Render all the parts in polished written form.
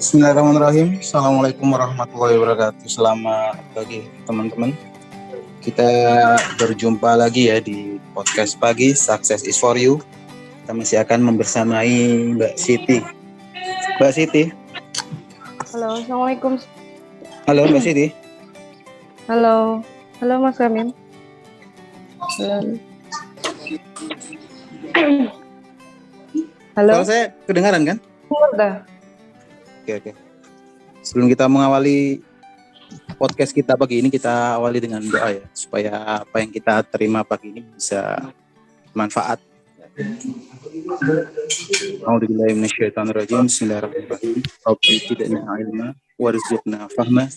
Bismillahirrahmanirrahim. Assalamualaikum warahmatullahi wabarakatuh. Selamat pagi teman-teman. Kita berjumpa lagi ya di podcast pagi Success is for you. Kita masih akan membersamai Mbak Siti. Mbak Siti. Halo, Assalamualaikum. Halo Mbak Siti. Halo Mas Amin. Halo. Halo. Suara saya kedengaran kan? Udah. Oke. Sebelum kita mengawali podcast kita pagi ini, kita awali dengan doa ya, supaya apa yang kita terima pagi ini bisa manfaat. A'udzubillahi minasyaitonirrajim. Bismillahirrahmanirrahim. Rabbi zidna ilma warzuqna fahma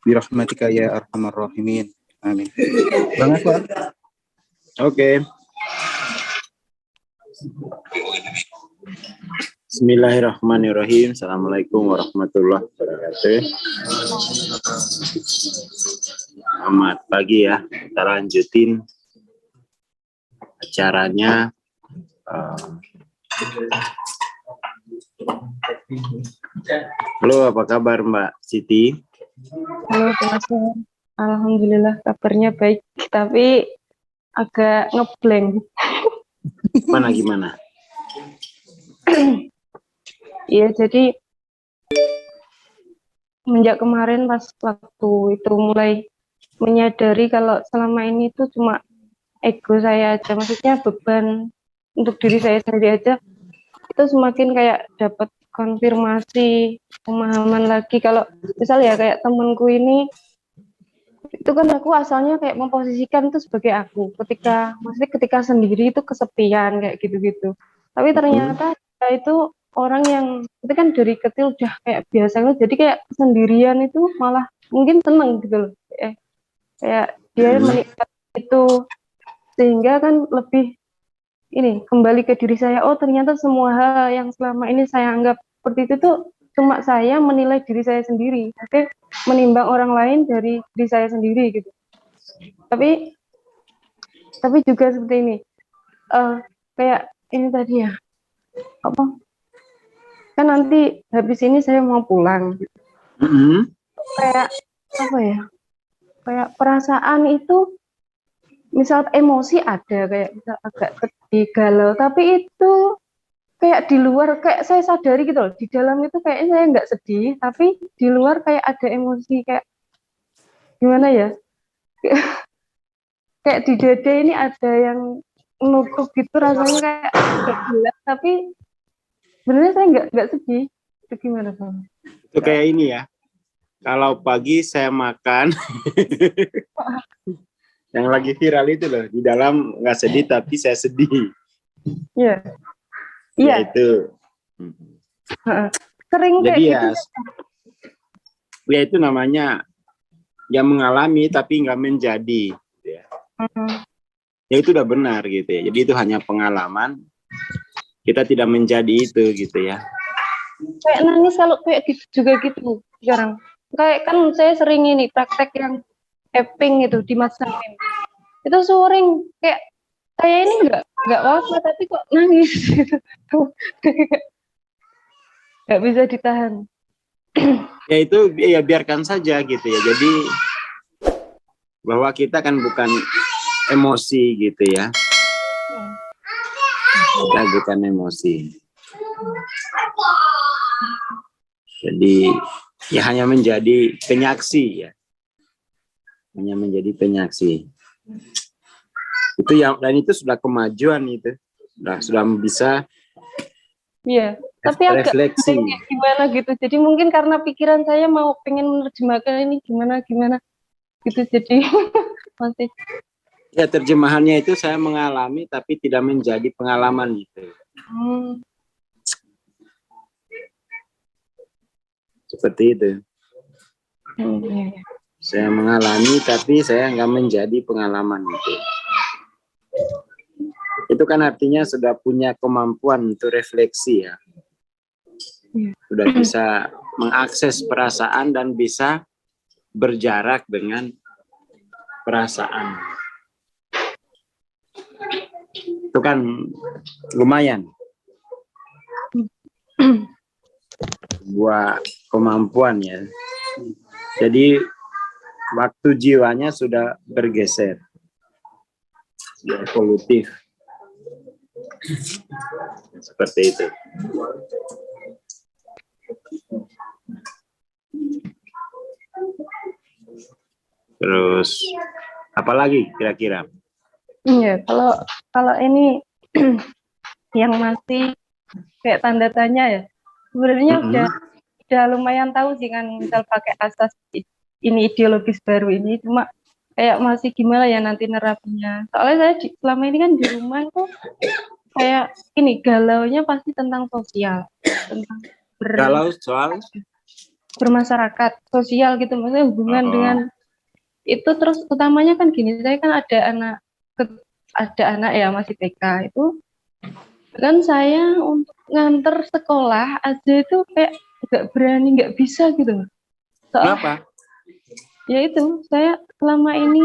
birahmatika ya arhamar rahimin. Amin. Banget Pak. Oke. Bismillahirrahmanirrahim. Assalamualaikum warahmatullahi wabarakatuh. Selamat pagi ya. Kita lanjutin acaranya. Halo, apa kabar Mbak Siti? Halo, Mas. Alhamdulillah kabarnya baik, tapi agak ngeblank. Gimana? Iya, jadi semenjak kemarin pas waktu itu mulai menyadari kalau selama ini itu cuma ego saya aja, maksudnya beban untuk diri saya sendiri aja, itu semakin kayak dapat konfirmasi, pemahaman lagi. Kalau misal ya kayak temanku ini, itu kan aku asalnya kayak memposisikan itu sebagai aku, ketika sendiri itu kesepian kayak gitu-gitu, tapi ternyata dia itu orang yang itu kan dari kecil udah kayak biasa, jadi kayak sendirian itu malah mungkin seneng gitu loh, kayak dia menikmati itu, sehingga kan lebih ini kembali ke diri saya. Oh, ternyata semua hal yang selama ini saya anggap seperti itu tuh cuma saya menilai diri saya sendiri, oke, menimbang orang lain dari diri saya sendiri gitu. Tapi juga seperti ini, kayak ini tadi ya, apa? Kan nanti habis ini saya mau pulang. Gitu. Kayak apa ya? Kayak perasaan itu, misal emosi ada, kayak misal agak sedih, galau, tapi itu kayak di luar, kayak saya sadari gitu loh, di dalam itu kayak saya nggak sedih, tapi di luar kayak ada emosi, kayak gimana ya, kayak di dada ini ada yang nutup gitu, rasanya kayak nggak jelas, tapi sebenarnya saya nggak sedih. Itu gimana Bang? Itu kayak ini ya, kalau pagi saya makan yang lagi viral itu loh, di dalam nggak sedih tapi saya sedih. Iya. Ya itu. Sering jadi kayak gitu. Ya itu namanya yang mengalami tapi nggak menjadi. Gitu ya. Ya itu udah benar gitu ya. Jadi itu hanya pengalaman. Kita tidak menjadi itu gitu ya. Kayak nangis kalau kayak gitu juga gitu sekarang. Kayak kan saya sering ini praktek yang tapping itu di Mas Amin. Itu sering kayak saya ini nggak apa-apa tapi kok nangis gitu. Nggak bisa ditahan. Ya itu ya biarkan saja gitu ya. Jadi bahwa kita kan bukan emosi gitu ya. Kita bukan emosi. Jadi ya hanya menjadi penyaksi ya. Hanya menjadi penyaksi. Itu yang, dan itu sudah kemajuan itu. Sudah bisa. Iya, tapi agak refleksi. Gimana gitu. Jadi mungkin karena pikiran saya mau pengen menerjemahkan ini gimana gitu, jadi masih. Ya terjemahannya itu saya mengalami tapi tidak menjadi pengalaman gitu. Seperti itu. Saya mengalami tapi saya nggak menjadi pengalaman itu. Itu kan artinya sudah punya kemampuan untuk refleksi ya. Sudah bisa mengakses perasaan dan bisa berjarak dengan perasaan. Itu kan lumayan. sebuah kemampuan ya. Jadi waktu jiwanya sudah bergeser, sudah evolutif. Seperti itu. Terus apalagi kira-kira? Iya, kalau ini yang masih kayak tanda tanya ya. Sebenarnya udah lumayan tahu sih kan, misal pakai asas ini ideologis baru ini, cuma kayak masih gimana ya nanti nerapinya. Soalnya saya selama ini kan di rumah itu kayak ini galaunya pasti tentang sosial, tentang Kalau soal bermasyarakat, sosial gitu, maksudnya hubungan dengan itu. Terus utamanya kan gini, saya kan ada anak ya masih TK itu kan, saya untuk nganter sekolah aja itu kayak nggak berani, nggak bisa gitu. kenapa? Ya itu, saya selama ini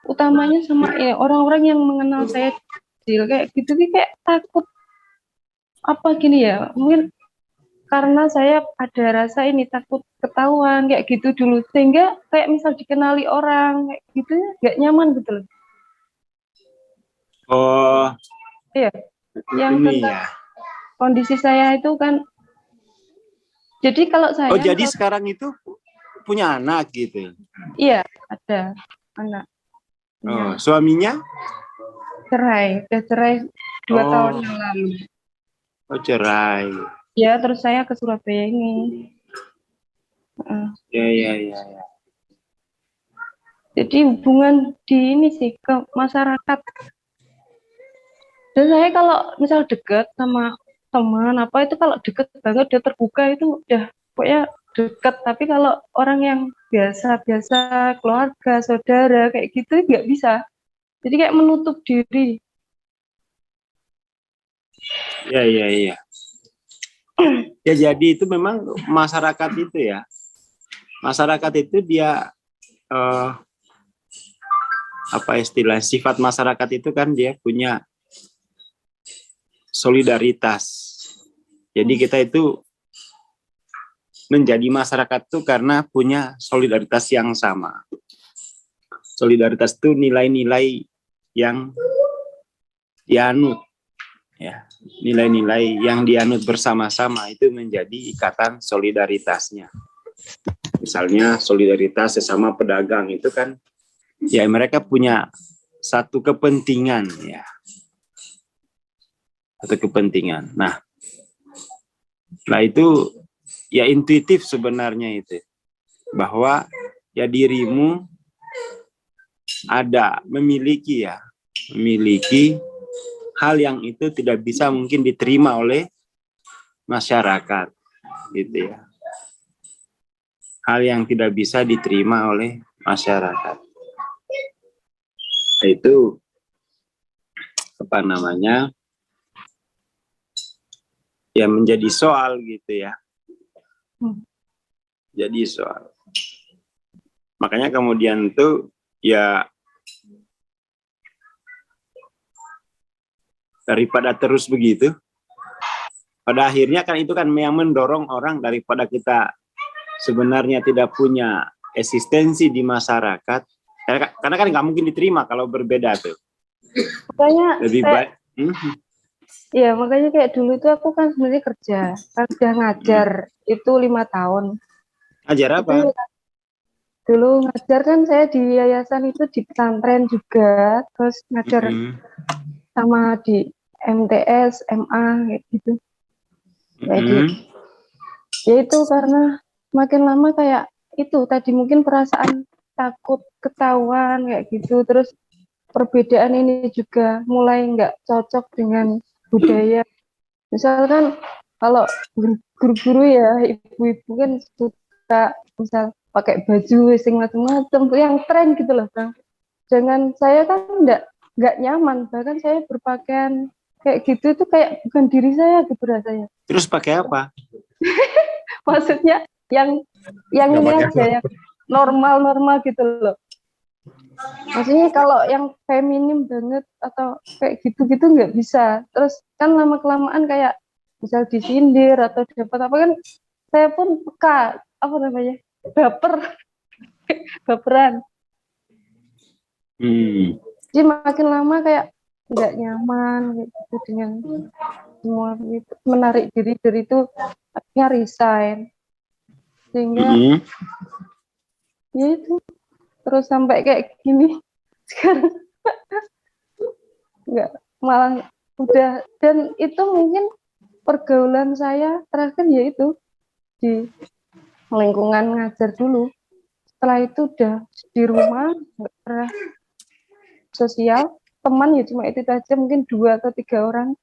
utamanya sama ya orang-orang yang mengenal saya kecil kayak gitu sih, kayak takut apa gini ya, mungkin karena saya ada rasa ini takut ketahuan kayak gitu dulu, sehingga kayak misal dikenali orang kayak gitu ya nggak nyaman gitu loh. Oh, Iya, yang ini tentang ya. kondisi saya itu kan, jadi kalau saya Jadi sekarang itu punya anak gitu. iya ada anak. Oh, suaminya? Udah cerai 2 tahun yang lalu. Oh, cerai. Ya, terus saya ke Surabaya ini. Ya. Jadi hubungan di ini sih ke masyarakat. Dan saya kalau misal deket sama teman apa itu, kalau deket banget udah terbuka itu udah pokoknya deket. Tapi kalau orang yang biasa-biasa, keluarga, saudara kayak gitu nggak bisa. Jadi kayak menutup diri. Ya. Ya, jadi itu memang masyarakat itu ya. Masyarakat itu dia apa istilah, sifat masyarakat itu kan dia punya solidaritas. Jadi kita itu menjadi masyarakat itu karena punya solidaritas yang sama. Solidaritas itu nilai-nilai yang dianut, ya, nilai-nilai yang dianut bersama-sama itu menjadi ikatan solidaritasnya. Misalnya solidaritas sesama pedagang itu kan, ya mereka punya satu kepentingan ya, satu kepentingan. Nah itu ya intuitif sebenarnya itu, bahwa ya dirimu ada memiliki hal yang itu tidak bisa mungkin diterima oleh masyarakat gitu ya, hal yang tidak bisa diterima oleh masyarakat. Itu apa namanya ya, menjadi soal gitu ya, jadi soal. Makanya kemudian tuh ya, daripada terus begitu, pada akhirnya kan itu kan yang mendorong orang, daripada kita sebenarnya tidak punya eksistensi di masyarakat, karena kan nggak mungkin diterima kalau berbeda tuh. Makanya lebih baik. Iya, makanya kayak dulu tuh aku kan sebenarnya kerja, kan udah ngajar itu 5 tahun. Ngajar apa? Itu, dulu ngajar kan saya di yayasan itu, di pesantren juga, terus ngajar sama di MTS, MA kayak gitu. Ya itu karena makin lama kayak itu tadi, mungkin perasaan takut ketahuan kayak gitu, terus perbedaan ini juga mulai nggak cocok dengan budaya. Misalkan kalau guru-guru ya, ibu-ibu kan suka misal pakai baju sing macam-macam yang tren gitu loh, Bang. Jangan, saya kan nggak nyaman, bahkan saya berpakaian kayak gitu itu kayak bukan diri saya gitu rasanya. Terus pakai apa? Maksudnya yang ini aja, yang normal gitu loh. Maksudnya kalau yang feminim banget atau kayak gitu-gitu nggak bisa. Terus kan lama-kelamaan kayak misal disindir atau dapat apa kan, saya pun peka, apa namanya, baperan. Jadi makin lama kayak nggak nyaman gitu dengan semua gitu, menarik diri dari itu, akhirnya resign, sehingga ya itu terus sampai kayak gini sekarang. Nggak, malah udah, dan itu mungkin pergaulan saya terakhir yaitu di lingkungan ngajar dulu. Setelah itu udah di rumah, nggak pernah sosial, teman ya cuma itu aja, mungkin 2 atau 3 orang.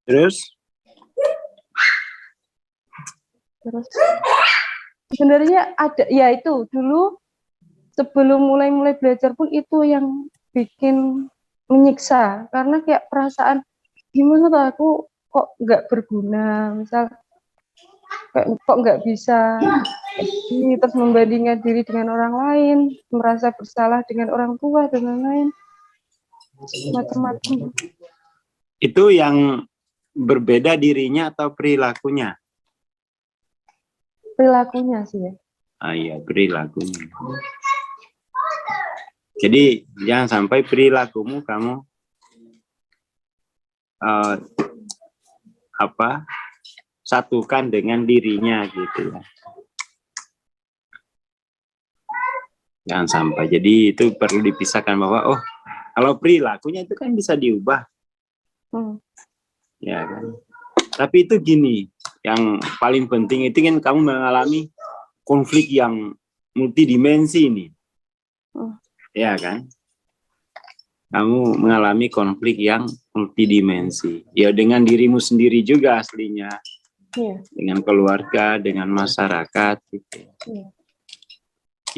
Terus sebenarnya ada ya, itu dulu sebelum mulai belajar pun itu yang bikin menyiksa, karena kayak perasaan gimana tuh aku kok nggak berguna, misal kok nggak bisa ini, terus membandingkan diri dengan orang lain, merasa bersalah dengan orang tua dan lain-lain, macam-macam. itu yang berbeda dirinya atau perilakunya? Perilakunya sih ya. Iya, perilakunya. Jadi jangan sampai perilakumu kamu satukan dengan dirinya gitu ya. Jangan sampai. Jadi itu perlu dipisahkan bahwa kalau perilakunya itu kan bisa diubah. Ya kan. Tapi itu gini, yang paling penting itu kan kamu mengalami konflik yang multidimensi ini. Ya kan? Kamu mengalami konflik yang multidimensi. Ya dengan dirimu sendiri juga aslinya. Dengan keluarga, dengan masyarakat gitu.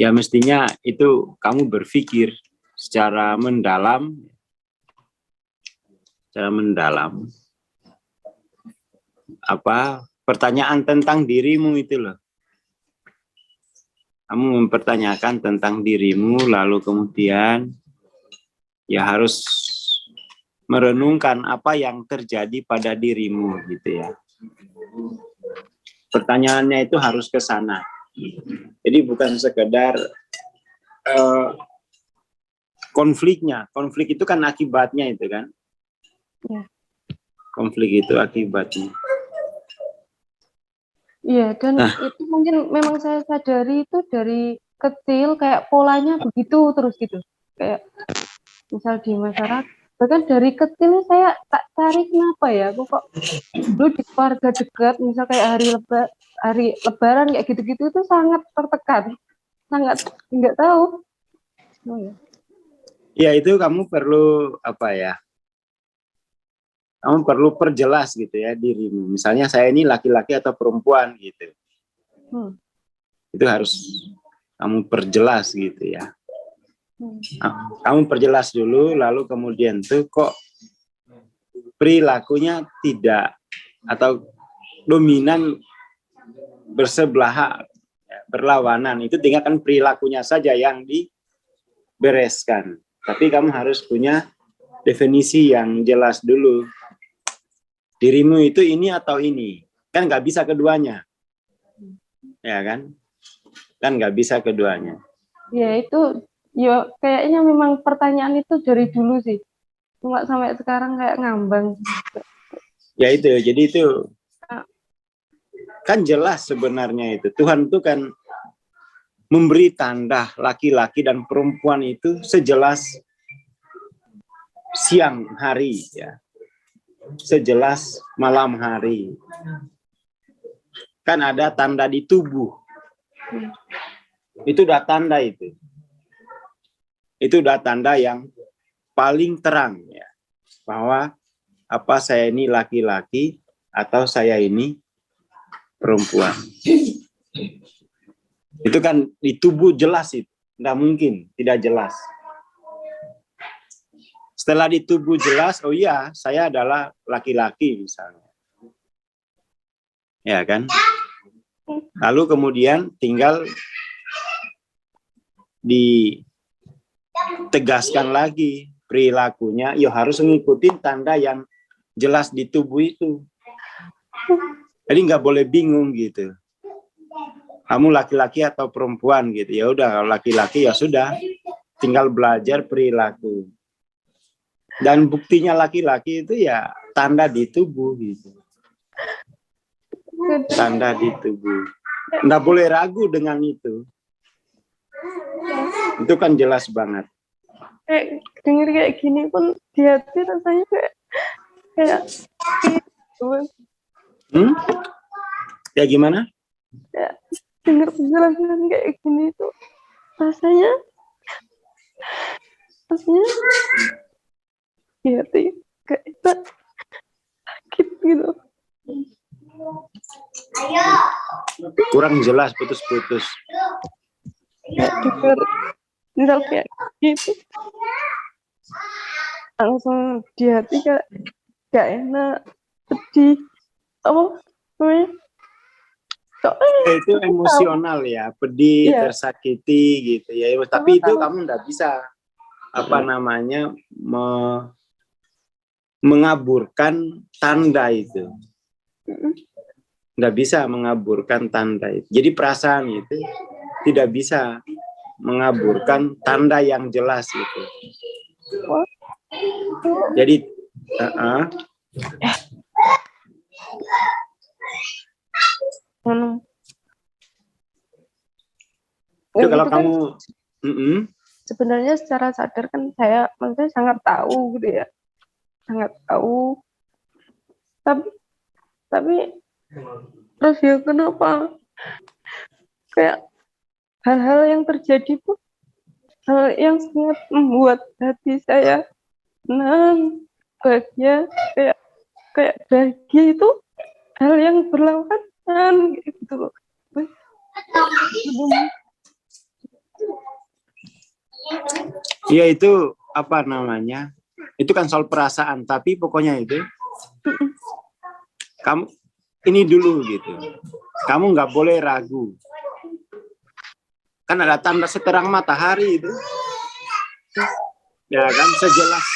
Ya mestinya itu kamu berpikir secara mendalam. Pertanyaan tentang dirimu itu loh. Kamu mempertanyakan tentang dirimu, lalu kemudian ya harus merenungkan apa yang terjadi pada dirimu gitu ya. Pertanyaannya itu harus ke sana. Jadi bukan sekedar konfliknya. Konflik itu kan akibatnya itu kan. Konflik itu akibatnya. Iya, dan itu mungkin memang saya sadari itu dari kecil, kayak polanya begitu terus gitu. Kayak misal di masyarakat, bahkan dari kecil saya tak cari kenapa ya, aku kok dulu di keluarga dekat, misal kayak hari lebaran kayak gitu-gitu itu sangat tertekan, sangat nggak tahu. Ya itu kamu perlu kamu perlu perjelas gitu ya dirimu. Misalnya saya ini laki-laki atau perempuan gitu. Itu harus kamu perjelas gitu ya. Kamu perjelas dulu, lalu kemudian tuh kok perilakunya tidak atau dominan bersebelahan, berlawanan. Itu tinggalkan perilakunya saja yang dibereskan. Tapi kamu harus punya definisi yang jelas dulu. Dirimu itu ini atau ini, kan nggak bisa keduanya, ya kan? Kan nggak bisa keduanya. Ya itu, ya kayaknya memang pertanyaan itu dari dulu sih, cuma sampai sekarang kayak ngambang. Ya itu, jadi itu kan jelas sebenarnya itu Tuhan itu kan memberi tanda laki-laki dan perempuan itu sejelas siang hari ya. Sejelas malam hari. Kan ada tanda di tubuh. Itu udah tanda itu. Itu udah tanda yang paling terang ya. Bahwa saya ini laki-laki atau saya ini perempuan. Itu kan di tubuh jelas itu. Nggak mungkin tidak jelas. Setelah di tubuh jelas, oh iya, saya adalah laki-laki misalnya. Ya kan? Lalu kemudian tinggal ditegaskan lagi perilakunya, ya harus mengikuti tanda yang jelas di tubuh itu. Jadi nggak boleh bingung gitu. Kamu laki-laki atau perempuan gitu. Ya udah, kalau laki-laki ya sudah, tinggal belajar perilaku. Dan buktinya laki-laki itu ya tanda di tubuh gitu. Tanda di tubuh. Nggak boleh ragu dengan itu. Itu kan jelas banget. Kayak denger kayak gini pun di hati rasanya kayak Ya gimana? kayak denger penjelasan kayak gini tuh rasanya di hati kayak sakit gitu. Kurang jelas, putus-putus. Kayak denger misal kayak gitu langsung di hati kayak gak enak, sedih, apa namanya? Itu emosional ya, pedih, Iya. tersakiti gitu ya. Tapi itu kamu nggak bisa mengaburkan tanda itu. Nggak bisa mengaburkan tanda itu. Jadi perasaan itu tidak bisa mengaburkan tanda yang jelas itu. Jadi itu kalau itu kamu sebenarnya secara sadar kan saya maksudnya sangat tahu gitu ya, sangat tahu, tapi terus ya kenapa kayak hal-hal yang terjadi pun hal yang sangat membuat hati saya senang, bahagia, kayak bahagia itu hal yang berlawanan gitu loh. Iya, itu apa namanya? Itu kan soal perasaan, tapi pokoknya itu kamu ini dulu gitu. Kamu nggak boleh ragu. Kan ada tanda seterang matahari itu. Ya kan, sejelas.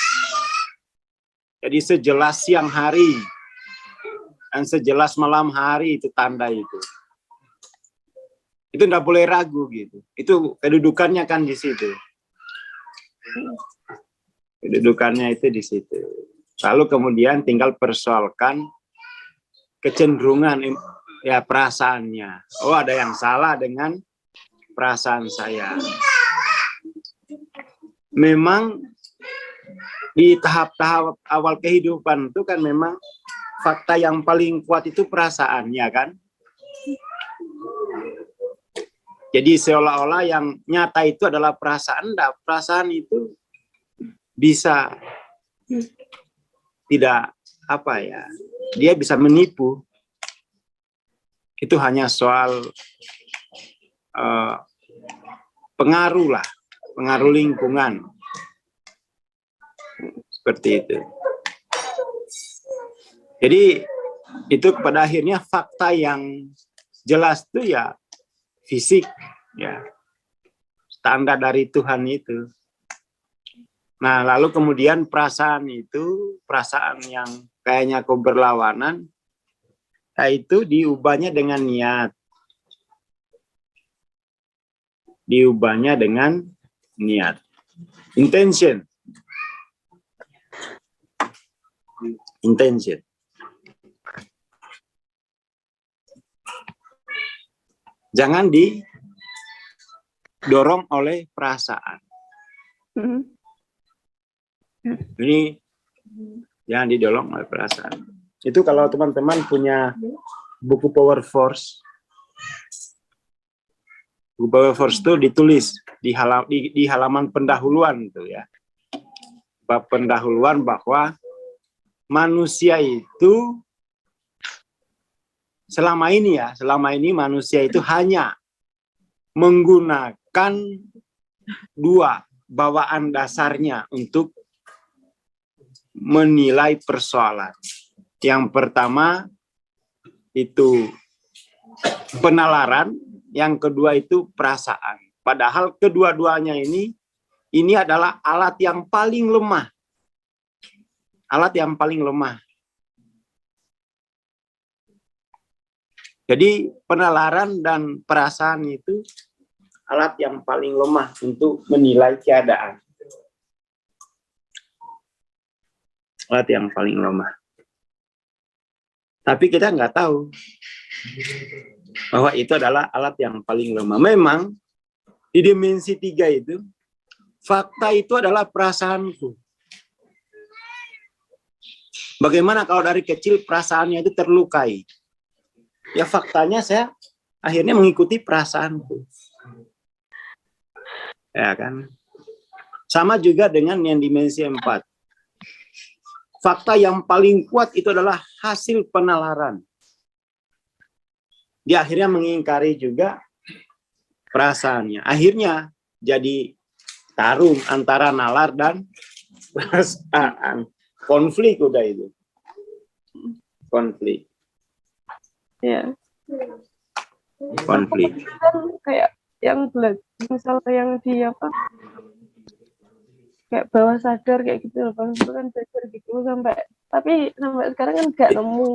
Jadi sejelas siang hari dan sejelas malam hari itu tanda itu. Itu nggak boleh ragu gitu. Itu kedudukannya kan di situ. Kedudukannya itu di situ. Lalu kemudian tinggal persoalkan kecenderungan ya perasaannya. Oh, ada yang salah dengan perasaan saya. Memang di tahap-tahap awal kehidupan itu kan memang fakta yang paling kuat itu perasaannya kan. Jadi seolah-olah yang nyata itu adalah perasaan. Enggak, perasaan itu bisa tidak apa ya, dia bisa menipu. Itu hanya soal pengaruh lah, pengaruh lingkungan. Seperti itu. Jadi itu pada akhirnya fakta yang jelas itu ya fisik, ya standar dari Tuhan itu. Nah, lalu kemudian perasaan itu, perasaan yang kayaknya kok berlawanan, nah itu diubahnya dengan niat. Diubahnya dengan niat. Intention. Intention. Jangan didorong oleh perasaan. Ini jangan didorong oleh perasaan. Itu kalau teman-teman punya buku Power Force. Buku Power Force itu ditulis di halaman pendahuluan itu ya. Bab pendahuluan bahwa manusia itu selama ini manusia itu hanya menggunakan dua bawaan dasarnya untuk menilai persoalan. Yang pertama itu penalaran, yang kedua itu perasaan. Padahal kedua-duanya ini adalah alat yang paling lemah. Alat yang paling lemah. Jadi penalaran dan perasaan itu alat yang paling lemah untuk menilai keadaan. Alat yang paling lemah. Tapi kita nggak tahu bahwa itu adalah alat yang paling lemah. Memang di dimensi 3 itu, fakta itu adalah perasaanku. Bagaimana kalau dari kecil perasaannya itu terlukai? Ya faktanya saya akhirnya mengikuti perasaanku. Ya kan? Sama juga dengan yang dimensi 4. Fakta yang paling kuat itu adalah hasil penalaran. Dia akhirnya mengingkari juga perasaannya. Akhirnya jadi tarung antara nalar dan perasaan. Konflik udah itu. Konflik. Ya. Konflik. Kan kayak yang belajar, misalnya yang di apa, kayak bawah sadar kayak gitu loh, Bang. Itu kan belajar gitu tapi sampai sekarang kan nggak nemu,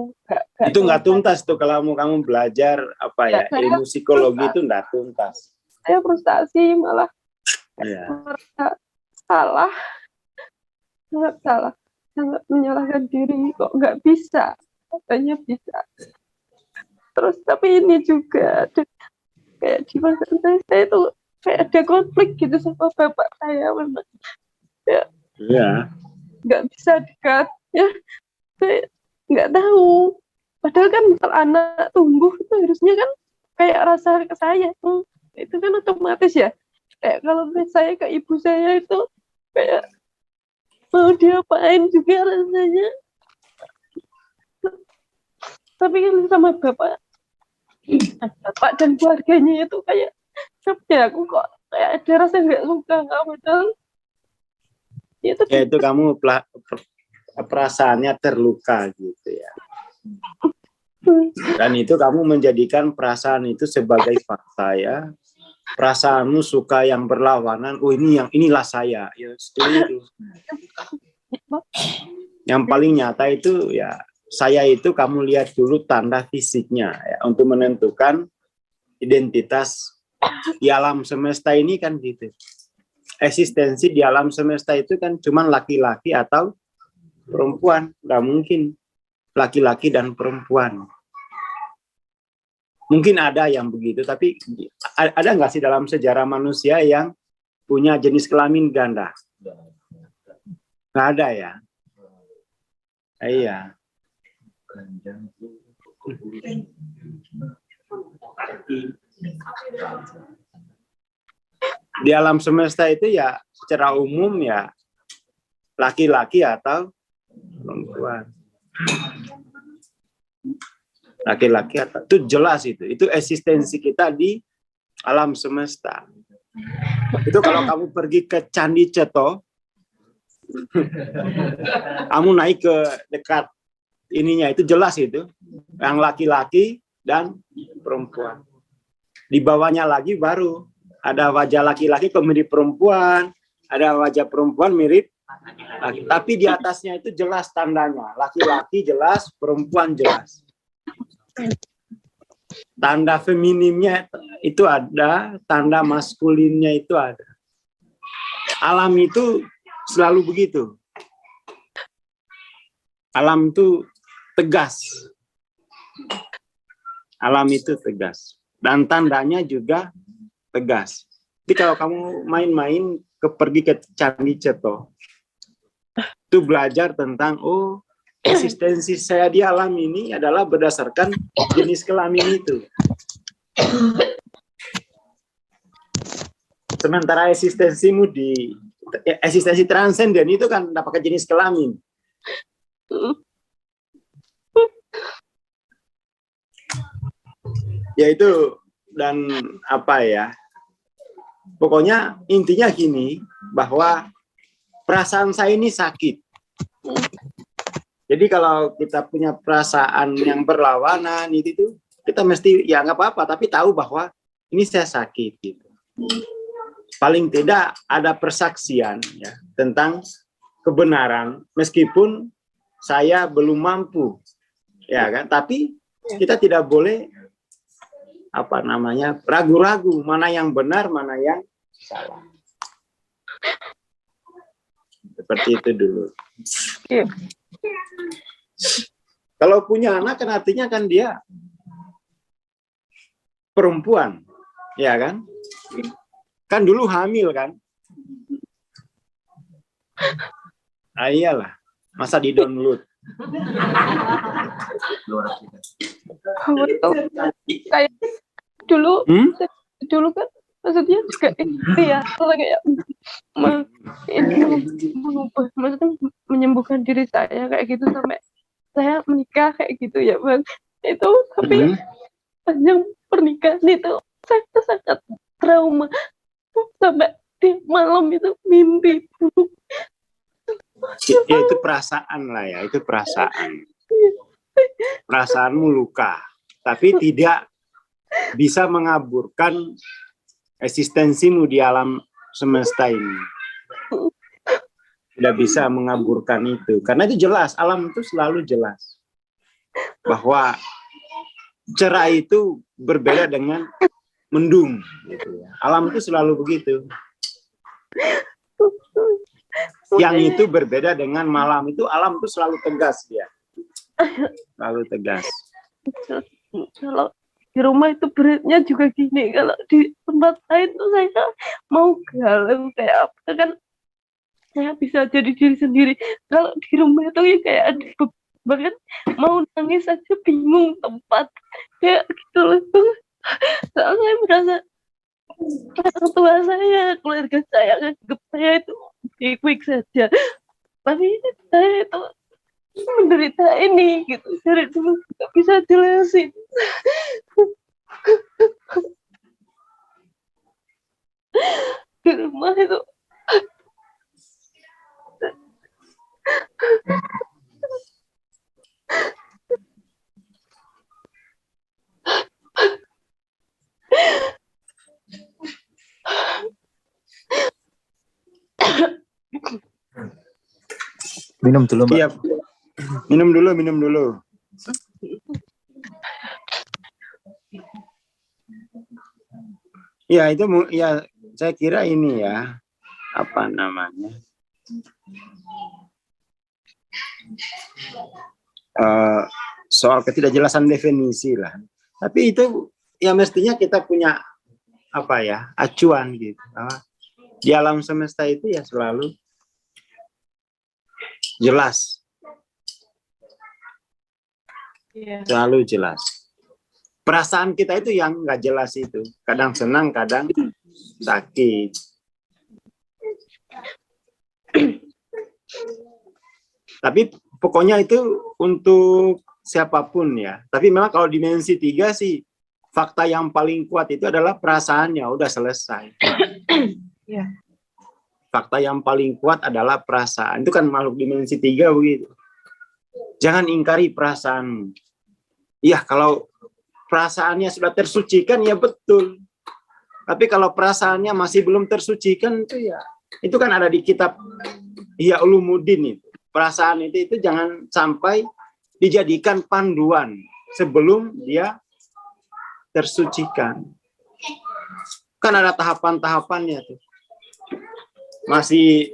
Itu nggak tuntas tuh kalau kamu belajar apa ya, ilmu psikologi itu nggak tuntas. Saya frustasi malah Ya. merasa salah, sangat menyalahkan diri, kok nggak bisa, katanya bisa. Terus tapi ini juga ada, kayak di masa saya itu kayak ada konflik gitu sama bapak saya, memang Ya. nggak bisa dekat ya, saya nggak tahu, padahal kan kalau anak tumbuh itu harusnya kan kayak rasa ke saya itu kan otomatis ya, kayak kalau saya ke ibu saya itu kayak mau diapain juga rasanya, tapi kan sama bapak dan keluarganya itu kayak tapi aku kok kayak ada rasa nggak suka, nggak betul itu Ya itu kamu perasaannya terluka gitu ya. Dan itu kamu menjadikan perasaan itu sebagai fakta ya. Perasaanmu suka yang berlawanan, oh inilah saya. Ya, itu. Yang paling nyata itu ya, saya itu kamu lihat dulu tanda fisiknya ya, untuk menentukan identitas di alam semesta ini kan gitu. Eksistensi di alam semesta itu kan cuma laki-laki atau perempuan, nggak mungkin laki-laki dan perempuan. Mungkin ada yang begitu, tapi ada nggak sih dalam sejarah manusia yang punya jenis kelamin ganda? Nggak ada ya? Iya. Di alam semesta itu ya secara umum ya laki-laki atau perempuan. Laki-laki atau itu jelas itu eksistensi kita di alam semesta. Itu kalau kamu pergi ke Candi Ceto, kamu naik ke dekat ininya itu jelas itu yang laki-laki dan perempuan. Di bawahnya lagi baru ada wajah laki-laki kok mirip perempuan, ada wajah perempuan mirip laki. Tapi di atasnya itu jelas tandanya, laki-laki jelas, perempuan jelas. Tanda feminimnya itu ada, tanda maskulinnya itu ada. Alam itu selalu begitu. Alam itu tegas. Alam itu tegas. Dan tandanya juga tegas. Jadi kalau kamu main-main pergi ke Candi Ceto, itu belajar tentang eksistensi saya di alam ini adalah berdasarkan jenis kelamin itu. Sementara eksistensimu di eksistensi transenden itu kan tidak pakai jenis kelamin. Yaitu dan apa ya? Pokoknya intinya gini, bahwa perasaan saya ini sakit. Jadi kalau kita punya perasaan yang berlawanan itu kita mesti ya nggak apa-apa, tapi tahu bahwa ini saya sakit gitu. Paling tidak ada persaksian ya tentang kebenaran meskipun saya belum mampu, ya kan? Tapi kita tidak boleh ragu-ragu mana yang benar, mana yang salah. Seperti itu dulu. Iya. Kalau punya anak kan artinya kan dia perempuan, ya kan? Kan dulu hamil kan? Iyalah, masa di download. Betul. Kayak dulu kan maksudnya juga ya kalau kayak mengubah, maksudnya menyembuhkan diri saya kayak gitu sampai saya menikah kayak gitu ya Bang. Itu tapi panjang pernikahan itu saya sangat trauma sampai di malam itu mimpi buruk. Ya itu perasaan lah ya, itu perasaan. Perasaanmu luka, tapi tidak bisa mengaburkan eksistensimu di alam semesta ini. Tidak bisa mengaburkan itu, karena itu jelas, alam itu selalu jelas bahwa cerah itu berbeda dengan mendung. Gitu ya. Alam itu selalu begitu. Siang itu berbeda dengan malam, itu alam itu selalu tegas dia. Selalu tegas. Kalau di rumah itu beratnya juga gini, kalau di tempat lain tuh saya mau galau kayak apa kan saya bisa jadi diri sendiri. Kalau di rumah itu ya kayak ada bahkan mau nangis aja bingung tempat kayak gitu loh. Soalnya saya merasa orang tua saya, keluarga saya anggap saya itu baik-baik saja, tapi saya itu menderita ini gitu, dari dulu nggak bisa jelasin. Di rumah itu Minum dulu, Mbak. Iya. Minum dulu. Ya itu ya saya kira ini ya apa namanya soal ketidakjelasan definisi lah. Tapi itu ya mestinya kita punya apa ya acuan gitu. Di alam semesta itu ya selalu jelas. Selalu jelas. Perasaan kita itu yang nggak jelas itu. Kadang senang, kadang sakit. Tapi pokoknya itu untuk siapapun ya. Tapi memang kalau dimensi 3 sih, fakta yang paling kuat itu adalah perasaannya. Udah selesai. Fakta yang paling kuat adalah perasaan. Itu kan makhluk dimensi 3 begitu. Jangan ingkari perasaanmu. Ya kalau perasaannya sudah tersucikan ya betul. Tapi kalau perasaannya masih belum tersucikan itu ya, itu kan ada di kitab Ihya Ulumuddin itu. Perasaan itu jangan sampai dijadikan panduan sebelum dia tersucikan. Kan ada tahapan-tahapannya tuh. Masih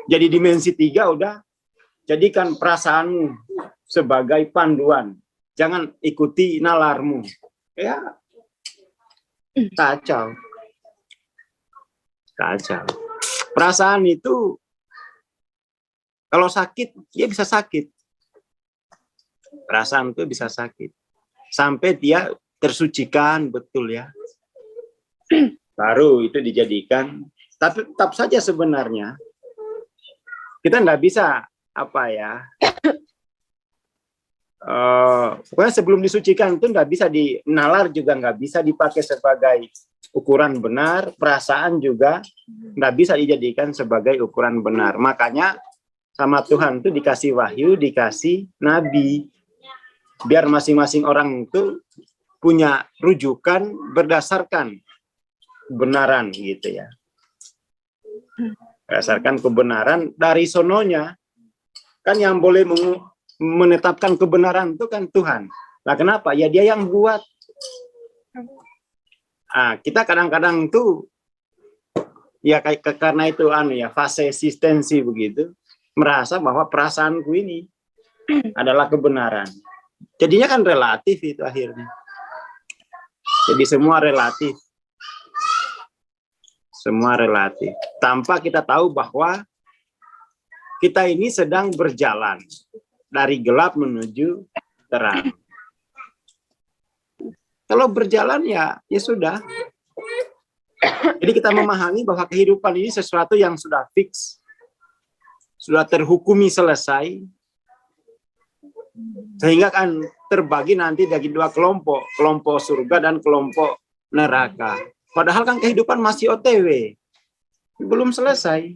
jadi dimensi 3 udah jadikan perasaanmu sebagai panduan. Jangan ikuti nalarmu. Ya, kacau. Perasaan itu, kalau sakit, dia bisa sakit. Perasaan itu bisa sakit. Sampai dia tersucikan, betul ya. Baru itu dijadikan. Tapi tetap saja sebenarnya, kita nggak bisa, apa ya, pokoknya sebelum disucikan itu nggak bisa nalar juga nggak bisa dipakai sebagai ukuran benar, perasaan juga nggak bisa dijadikan sebagai ukuran benar. Makanya sama Tuhan itu dikasih wahyu, dikasih nabi, biar masing-masing orang itu punya rujukan berdasarkan kebenaran gitu ya. Berdasarkan kebenaran dari sononya, kan yang boleh menetapkan kebenaran itu kan Tuhan. Nah kenapa? Ya dia yang buat. kita kadang-kadang tuh ya karena itu fase eksistensi begitu, merasa bahwa perasaanku ini adalah kebenaran. Jadinya kan relatif itu akhirnya. Jadi semua relatif. Semua relatif. Tanpa kita tahu bahwa kita ini sedang berjalan dari gelap menuju terang. Kalau berjalan ya sudah. Jadi kita memahami bahwa kehidupan ini sesuatu yang sudah fix, sudah terhukumi selesai, sehingga kan terbagi nanti dari dua kelompok, kelompok surga dan kelompok neraka. Padahal kan kehidupan masih OTW, belum selesai.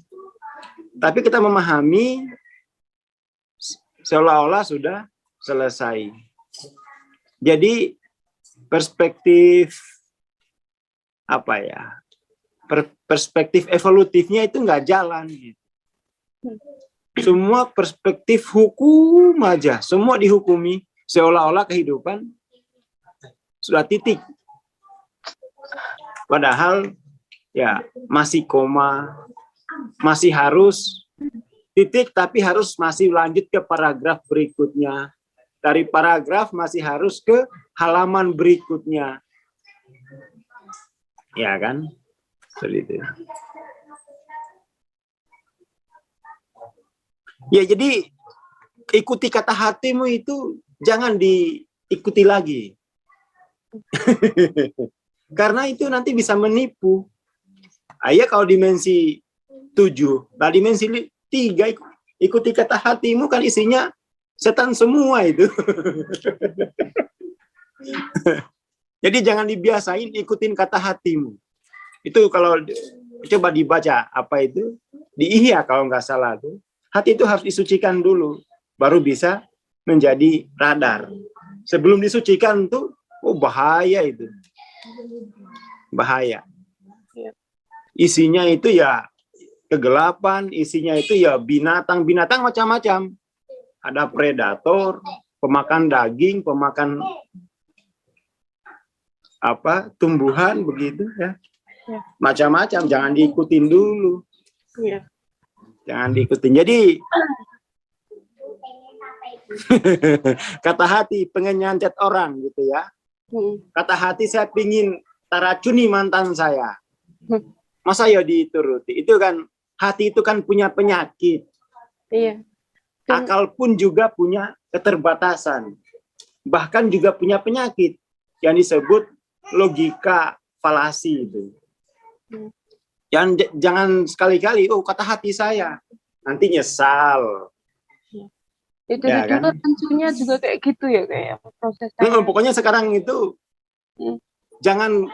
Tapi kita memahami seolah-olah sudah selesai. Jadi perspektif perspektif evolutifnya itu nggak jalan gitu. Semua perspektif hukum aja, semua dihukumi seolah-olah kehidupan sudah titik. Padahal ya masih koma, masih harus titik, tapi harus masih lanjut ke paragraf berikutnya. Dari paragraf masih harus ke halaman berikutnya. Ya kan? Seperti itu. Ya jadi ikuti kata hatimu itu jangan diikuti lagi. Karena itu nanti bisa menipu. Ayah kalau dimensi 7, nah dimensi 3 ikuti kata hatimu kan isinya setan semua itu. Jadi jangan dibiasain ikutin kata hatimu. Itu kalau coba dibaca apa itu di Ihya kalau nggak salah tuh. Hati itu harus disucikan dulu, baru bisa menjadi radar. Sebelum disucikan tuh, bahaya itu. Bahaya. Isinya itu ya kegelapan, isinya itu ya binatang-binatang macam-macam. Ada predator, pemakan daging, pemakan tumbuhan begitu ya. Macam-macam, jangan diikutin dulu. Iya. Jangan diikutin. Jadi kata hati pengen nyantet orang gitu ya. Kata hati saya pingin taracuni mantan saya. Masa ya dituruti? Itu kan hati itu kan punya penyakit. Iya. Akal pun juga punya keterbatasan. Bahkan juga punya penyakit yang disebut logika falasi itu. Jangan sekali-kali, kata hati saya, nanti nyesal. Itu ya juga kan? tentunya juga kayak gitu ya, kayak prosesnya. Pokoknya sekarang itu jangan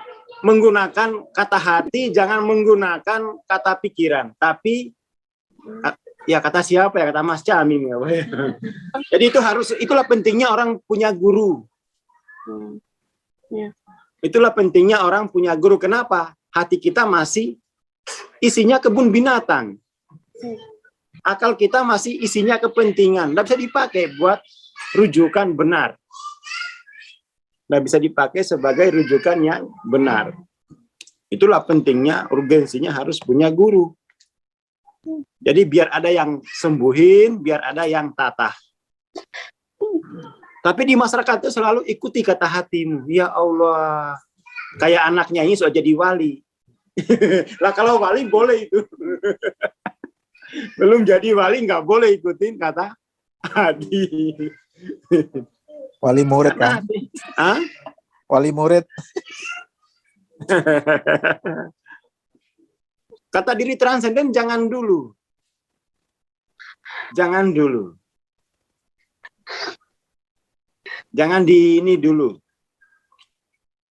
menggunakan kata hati, jangan menggunakan kata pikiran, tapi ya kata siapa ya, kata Mas Camim ya. Jadi itulah pentingnya orang punya guru. Itulah pentingnya orang punya guru. Kenapa? Hati kita masih isinya kebun binatang. Akal kita masih isinya kepentingan. Nggak bisa dipakai buat rujukan benar. Nggak bisa dipakai sebagai rujukan yang benar. Itulah pentingnya, urgensinya harus punya guru. Jadi biar ada yang sembuhin, biar ada yang tatah. Tapi di masyarakat itu selalu ikuti kata hatimu. Ya Allah, kayak anaknya ini sudah jadi wali. Lah kalau wali boleh itu. Belum jadi wali nggak boleh ikutin kata hati. Wali murid kan? Wali murid. Kata diri transenden jangan dulu. Jangan dulu. Jangan ini dulu.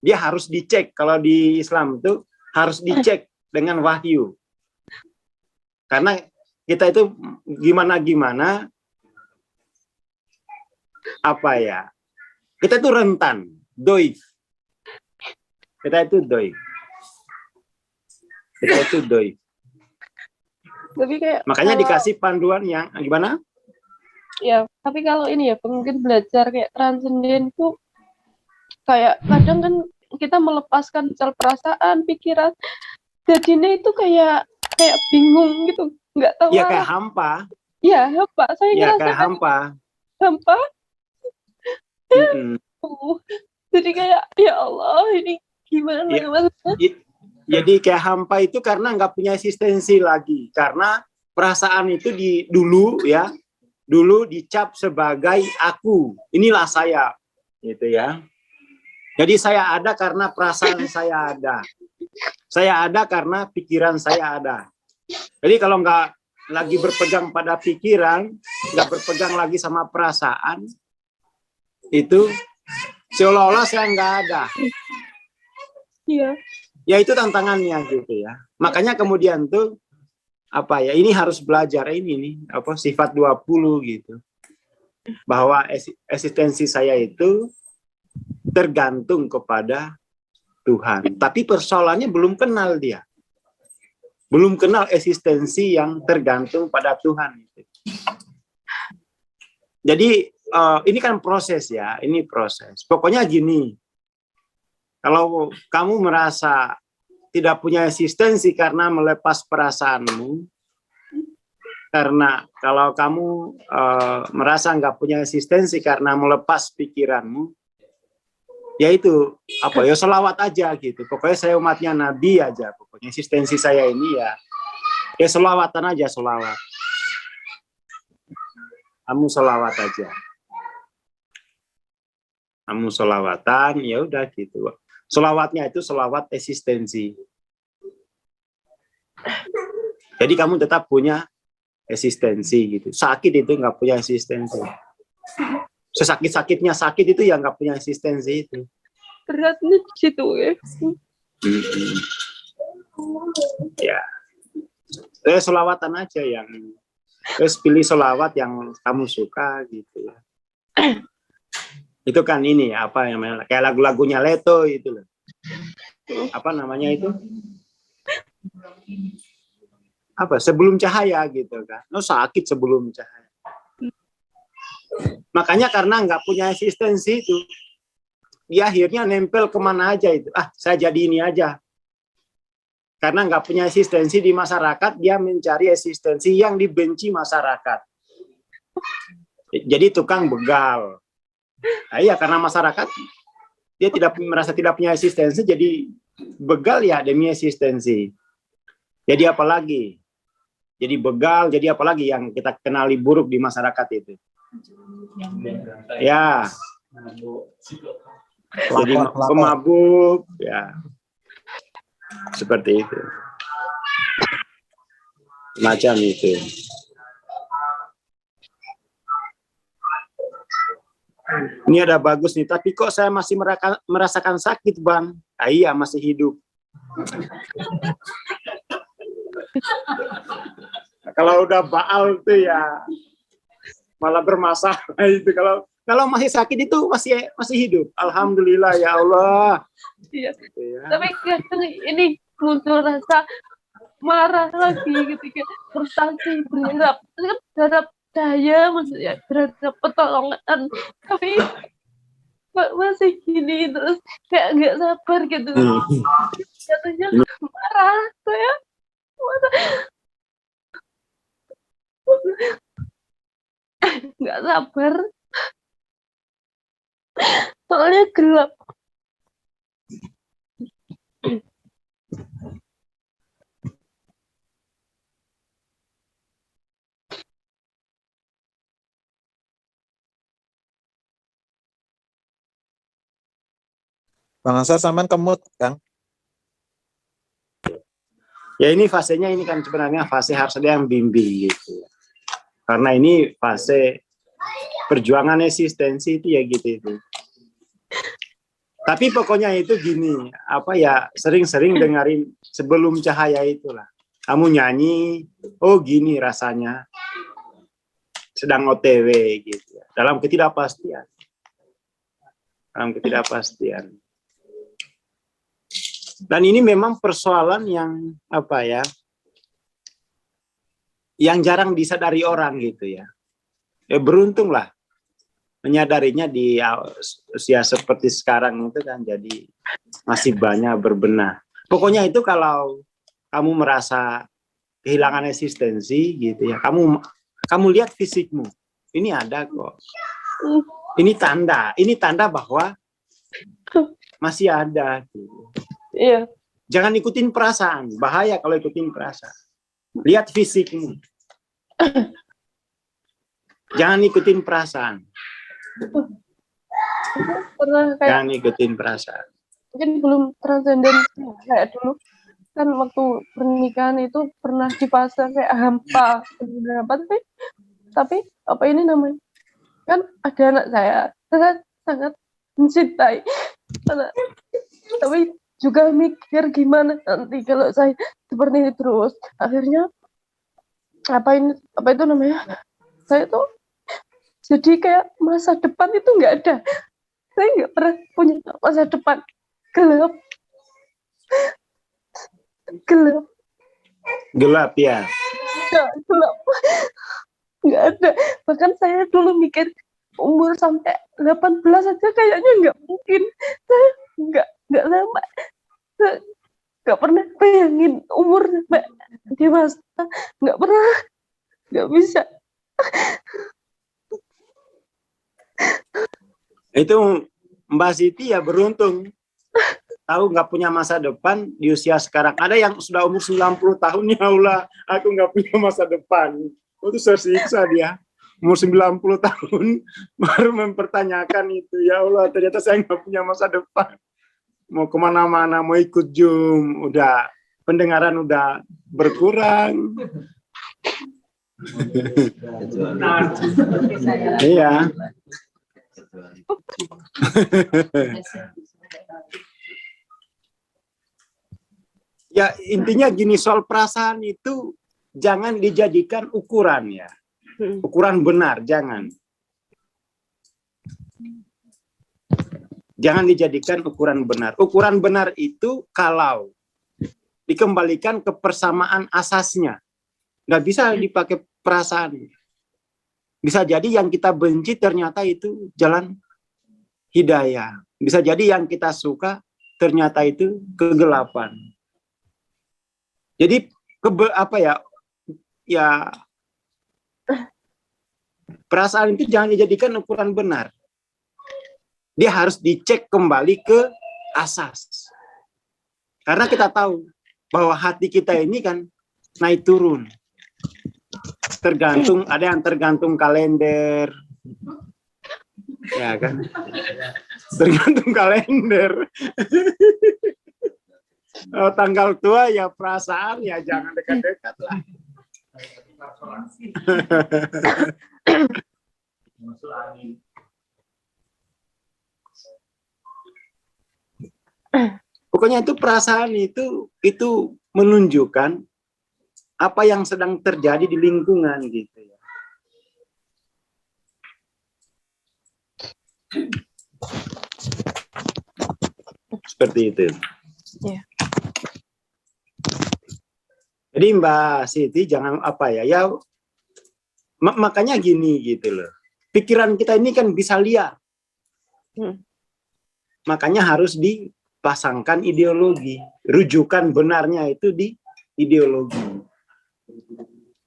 Dia harus dicek. Kalau di Islam itu harus dicek dengan wahyu. Karena kita itu gimana-gimana, kita itu rentan, doif. Kita itu doif. Tapi kayak makanya dikasih panduan yang gimana? Ya, tapi kalau ini ya, mungkin belajar kayak transenden itu kayak kadang kan kita melepaskan misal perasaan, pikiran, jadinya itu kayak bingung gitu, nggak tahu Ya kayak arah. hampa. Ya, Pak, saya Ya ngerasa kayak hampa. hampa. Mm-mm. Jadi kayak ya Allah, ini gimana Ya, maksudnya? jadi kayak hampa itu karena nggak punya eksistensi lagi. Karena perasaan itu dulu dicap sebagai aku. Inilah saya, gitu ya. Jadi saya ada karena perasaan saya ada. Saya ada karena pikiran saya ada. Jadi kalau nggak lagi berpegang pada pikiran, nggak berpegang lagi sama perasaan, itu seolah-olah saya nggak ada. Iya. Ya itu tantangannya gitu ya. Makanya kemudian tuh ini harus belajar ini nih sifat 20 gitu. Bahwa eksistensi saya itu tergantung kepada Tuhan. Tapi persoalannya belum kenal dia. Belum kenal eksistensi yang tergantung pada Tuhan. Jadi ini kan proses ya, ini proses. Pokoknya gini, kalau kamu merasa tidak punya eksistensi karena melepas perasaanmu, karena kalau kamu merasa nggak punya eksistensi karena melepas pikiranmu, ya itu selawat aja gitu. Pokoknya saya umatnya Nabi aja. Pokoknya eksistensi saya ini ya selawatan aja, selawat. Kamu selawat aja. Kamu selawatan, ya udah gitu. Selawatnya itu selawat eksistensi. Jadi kamu tetap punya eksistensi gitu. Sakit itu nggak punya eksistensi. Sesakit-sakitnya sakit itu ya nggak punya eksistensi itu. Beratnya di situ ya. Ya. Selawatan aja yang pilih selawat yang kamu suka gitu ya. Itu kan ini kayak lagu-lagunya Leto itu loh. Apa namanya itu? Sebelum cahaya gitu kan. Sakit sebelum cahaya. Makanya karena nggak punya eksistensi itu, dia akhirnya nempel kemana aja itu. Saya jadi ini aja. Karena nggak punya eksistensi di masyarakat, dia mencari eksistensi yang dibenci masyarakat. Jadi tukang begal. Iya, karena masyarakat dia merasa tidak punya eksistensi, jadi begal ya demi eksistensi. Jadi apalagi? Jadi begal, jadi apalagi yang kita kenali buruk di masyarakat itu? Ya. Jadi pemabuk, ya. Seperti itu. Macam itu. Ini ada bagus nih, tapi kok saya masih merasakan sakit, Bang? Iya, masih hidup. Kalau udah baal tuh ya malah bermasalah itu. Kalau masih sakit itu masih hidup. Alhamdulillah ya Allah. Iya. Ya. Tapi kadang ini muncul rasa marah lagi ketika frustasi, berharap daya, maksudnya berharap pertolongan, tapi masih gini terus kayak nggak sabar gitu. Jatuhnya marah saya. Nggak sabar. Soalnya gelap. Bang Ansar sampean kemut, Kang. Ya ini fasenya ini kan sebenarnya fase harus ada yang bimbing gitu. Karena ini fase perjuangan eksistensi itu ya gitu itu. Tapi pokoknya itu gini, sering-sering dengerin sebelum cahaya itulah. Kamu nyanyi, oh gini rasanya. Sedang OTW gitu ya. Dalam ketidakpastian. Dan ini memang persoalan yang yang jarang disadari orang gitu ya. Beruntunglah menyadarinya di usia seperti sekarang itu kan, jadi masih banyak berbenah. Pokoknya itu kalau kamu merasa kehilangan eksistensi gitu ya, kamu lihat fisikmu, ini ada kok. Ini tanda bahwa masih ada. Gitu. Iya. Jangan ikutin perasaan, bahaya kalau ikutin perasaan. Lihat fisikmu. Jangan ikutin perasaan. Pernah kayak Jangan ikutin perasaan. mungkin belum transenden kayak dulu kan waktu pernikahan itu pernah dipasang kayak hampa beberapa, tapi apa ini namanya, kan ada anak saya sangat mencintai anak, tapi juga mikir gimana nanti kalau saya seperti ini terus, akhirnya apa itu namanya, saya tuh jadi kayak masa depan itu nggak ada, saya nggak pernah punya masa depan, gelap ya. gelap, nggak ada. Bahkan saya dulu mikir umur sampai 18 aja kayaknya nggak mungkin, saya nggak lama, nggak pernah bayangin umur sampai dewasa, nggak pernah, nggak bisa. Itu Mbak Siti ya beruntung, tahu nggak punya masa depan di usia sekarang. Ada yang sudah umur 90 tahun, ya Allah, aku nggak punya masa depan. Itu tersiksa dia. Umur 90 tahun baru mempertanyakan itu. Ya Allah, ternyata saya nggak punya masa depan. Mau kemana-mana, mau ikut Zoom, udah pendengaran udah berkurang. Iya. Ya intinya gini, soal perasaan itu jangan dijadikan ukuran ya. Ukuran benar, jangan. Jangan dijadikan ukuran benar. Ukuran benar itu kalau dikembalikan ke persamaan asasnya. Nggak bisa dipakai perasaan. Bisa jadi yang kita benci ternyata itu jalan hidayah. Bisa jadi yang kita suka ternyata itu kegelapan. Jadi perasaan itu jangan dijadikan ukuran benar. Dia harus dicek kembali ke asas. Karena kita tahu bahwa hati kita ini kan naik turun. Tergantung, ada yang tergantung kalender. Ya kan? Tergantung kalender. Tanggal tua ya perasaan ya jangan dekat-dekat lah. Pokoknya itu perasaan itu menunjukkan apa yang sedang terjadi di lingkungan gitu ya. Seperti itu. Yeah. Jadi Mbak Siti jangan makanya gini gitu loh. Pikiran kita ini kan bisa liar. Makanya harus dipasangkan ideologi. Rujukan benarnya itu di ideologi.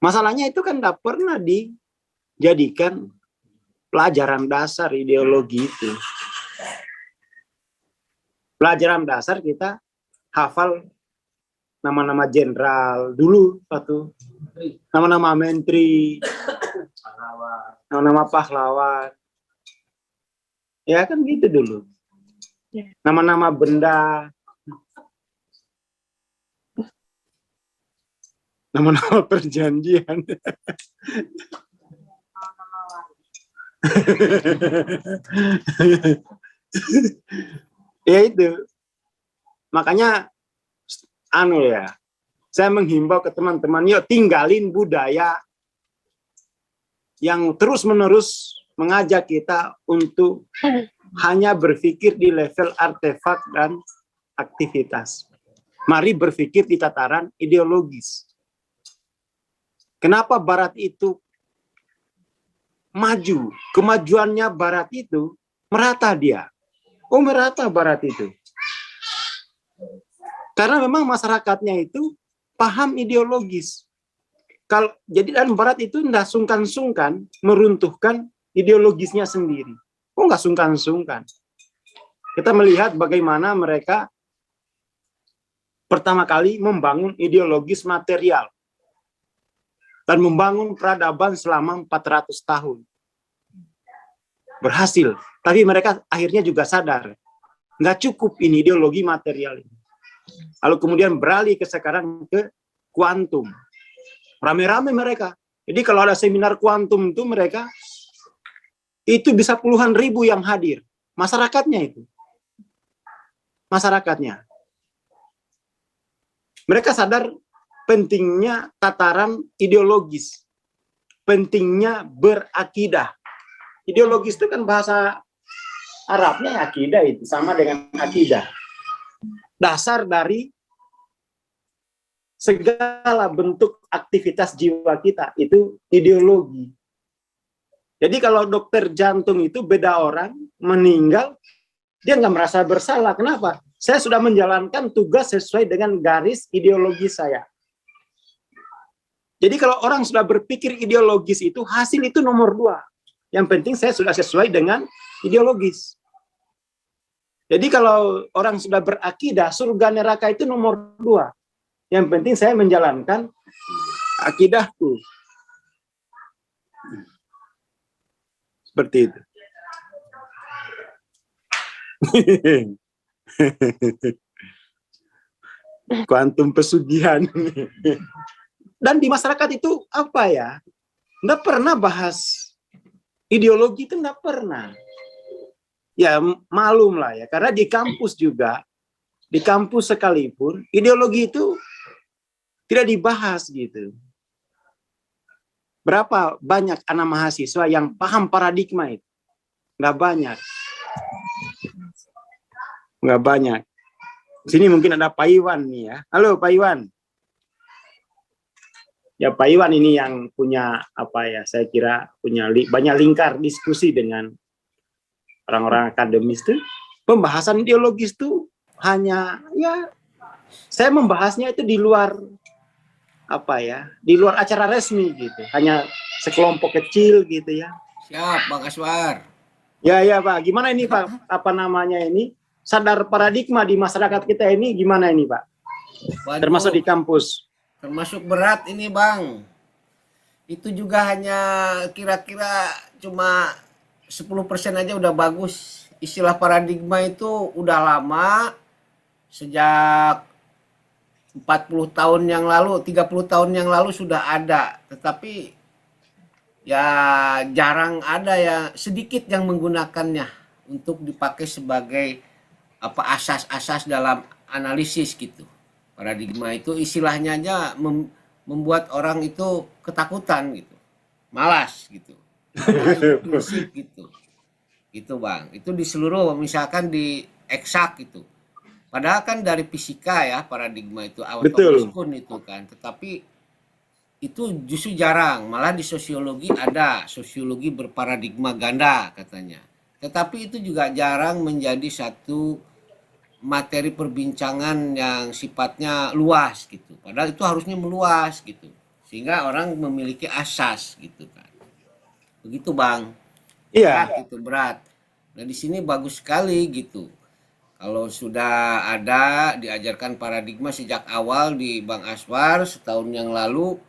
Masalahnya itu kan tidak pernah dijadikan pelajaran dasar ideologi itu. Pelajaran dasar kita hafal nama-nama jenderal dulu, nama-nama menteri, nama-nama pahlawan. Ya kan gitu dulu. Nama-nama benda, nama-nama perjanjian. Ya itu. Makanya saya menghimbau ke teman-teman, yuk tinggalin budaya yang terus-menerus mengajak kita untuk hanya berpikir di level artefak dan aktivitas. Mari berpikir di tataran ideologis. Kenapa Barat itu maju. Kemajuannya Barat itu merata dia. Oh, merata Barat itu. Karena memang masyarakatnya itu paham ideologis. Jadi dan Barat itu tidak sungkan-sungkan meruntuhkan ideologisnya sendiri. Oh, nggak sungkan-sungkan. Kita melihat bagaimana mereka pertama kali membangun ideologis material dan membangun peradaban selama 400 tahun. Berhasil. Tapi mereka akhirnya juga sadar, nggak cukup ini ideologi material ini. Lalu kemudian beralih sekarang ke kuantum. Rame-rame mereka. Jadi kalau ada seminar kuantum itu mereka, itu bisa puluhan ribu yang hadir. Masyarakatnya itu. Masyarakatnya. Mereka sadar pentingnya tataran ideologis. Pentingnya berakidah. Ideologis itu kan bahasa Arabnya akidah itu. Sama dengan akidah. Dasar dari segala bentuk aktivitas jiwa kita itu ideologi. Jadi kalau dokter jantung itu beda orang meninggal, dia nggak merasa bersalah. Kenapa? Saya sudah menjalankan tugas sesuai dengan garis ideologi saya. Jadi kalau orang sudah berpikir ideologis itu, hasil itu nomor 2. Yang penting saya sudah sesuai dengan ideologis. Jadi kalau orang sudah berakidah, surga neraka itu nomor 2. Yang penting saya menjalankan akidahku. Seperti itu. Kuantum pesugihan. Dan di masyarakat itu apa ya? Nggak pernah bahas ideologi, itu nggak pernah. Ya malum lah ya, karena di kampus juga, di kampus sekalipun, ideologi itu tidak dibahas gitu. Berapa banyak anak mahasiswa yang paham paradigma itu? Nggak banyak. Nggak banyak. Sini mungkin ada Pak Iwan nih ya. Halo Pak Iwan. Ya Pak Iwan ini yang punya apa ya? Saya kira punya banyak lingkar diskusi dengan orang-orang akademis itu. Pembahasan ideologis itu hanya ya saya membahasnya itu di luar apa ya? Di luar acara resmi gitu. Hanya sekelompok kecil gitu ya. Siap, Bang Aswar. Ya Pak. Gimana ini Pak? Apa namanya ini? Sadar paradigma di masyarakat kita ini gimana ini Pak? Waduh, Termasuk di kampus. termasuk berat ini Bang. Itu juga hanya kira-kira cuma 10% aja udah bagus. Istilah paradigma itu udah lama, sejak 40 tahun yang lalu, 30 tahun yang lalu sudah ada. Tetapi ya jarang ada ya, sedikit yang menggunakannya untuk dipakai sebagai apa asas-asas dalam analisis gitu. Paradigma itu istilahnya aja membuat orang itu ketakutan gitu, malas gitu, prinsip gitu, gitu Bang. Itu di seluruh, misalkan di eksak gitu. Padahal kan dari fisika ya paradigma itu awal pun itu kan, tetapi itu justru jarang. Malah di sosiologi ada sosiologi berparadigma ganda katanya. Tetapi itu juga jarang menjadi satu materi perbincangan yang sifatnya luas gitu. Padahal itu harusnya meluas gitu. Sehingga orang memiliki asas gitu kan. Begitu Bang. Iya. Berat, itu berat. Nah di sini bagus sekali gitu. Kalau sudah ada diajarkan paradigma sejak awal di Bang Aswar setahun yang lalu,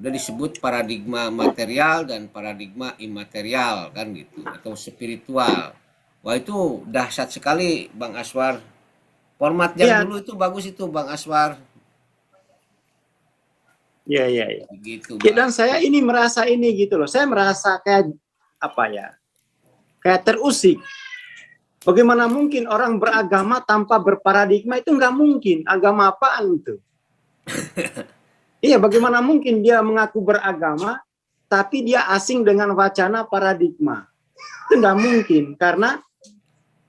udah disebut paradigma material dan paradigma imaterial kan gitu, atau spiritual. Wah itu dahsyat sekali Bang Aswar. Format yang dulu itu bagus itu Bang Aswar. Iya. Begitu. Ya, dan saya ini merasa ini gitu loh. Saya merasa kayak apa ya? Kayak terusik. Bagaimana mungkin orang beragama tanpa berparadigma? Itu nggak mungkin. Agama apaan itu? Iya, bagaimana mungkin dia mengaku beragama tapi dia asing dengan wacana paradigma? Itu nggak mungkin, karena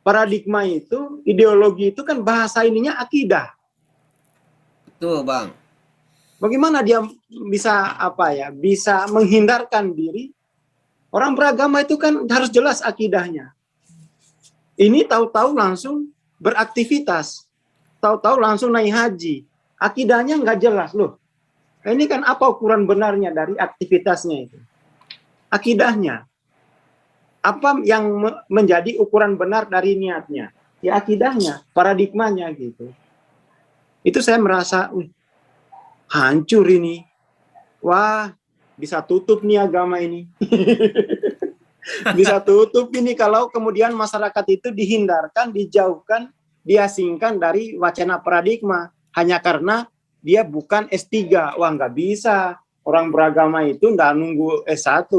paradigma itu, ideologi itu kan bahasa ininya akidah. Betul Bang. Bagaimana dia bisa apa ya? Bisa menghindarkan diri Orang beragama itu kan harus jelas akidahnya. Ini tahu-tahu langsung beraktivitas. Tahu-tahu langsung naik haji. Akidahnya nggak jelas loh. Ini kan apa ukuran benarnya dari aktivitasnya itu? Akidahnya. Apa yang menjadi ukuran benar dari niatnya? Ya akidahnya, paradigmanya gitu. Itu saya merasa, hancur ini. Wah, bisa tutup nih agama ini. Bisa tutup ini kalau kemudian masyarakat itu dihindarkan, dijauhkan, diasingkan dari wacana paradigma. Hanya karena dia bukan S3. Wah, nggak bisa. Orang beragama itu nggak nunggu S1.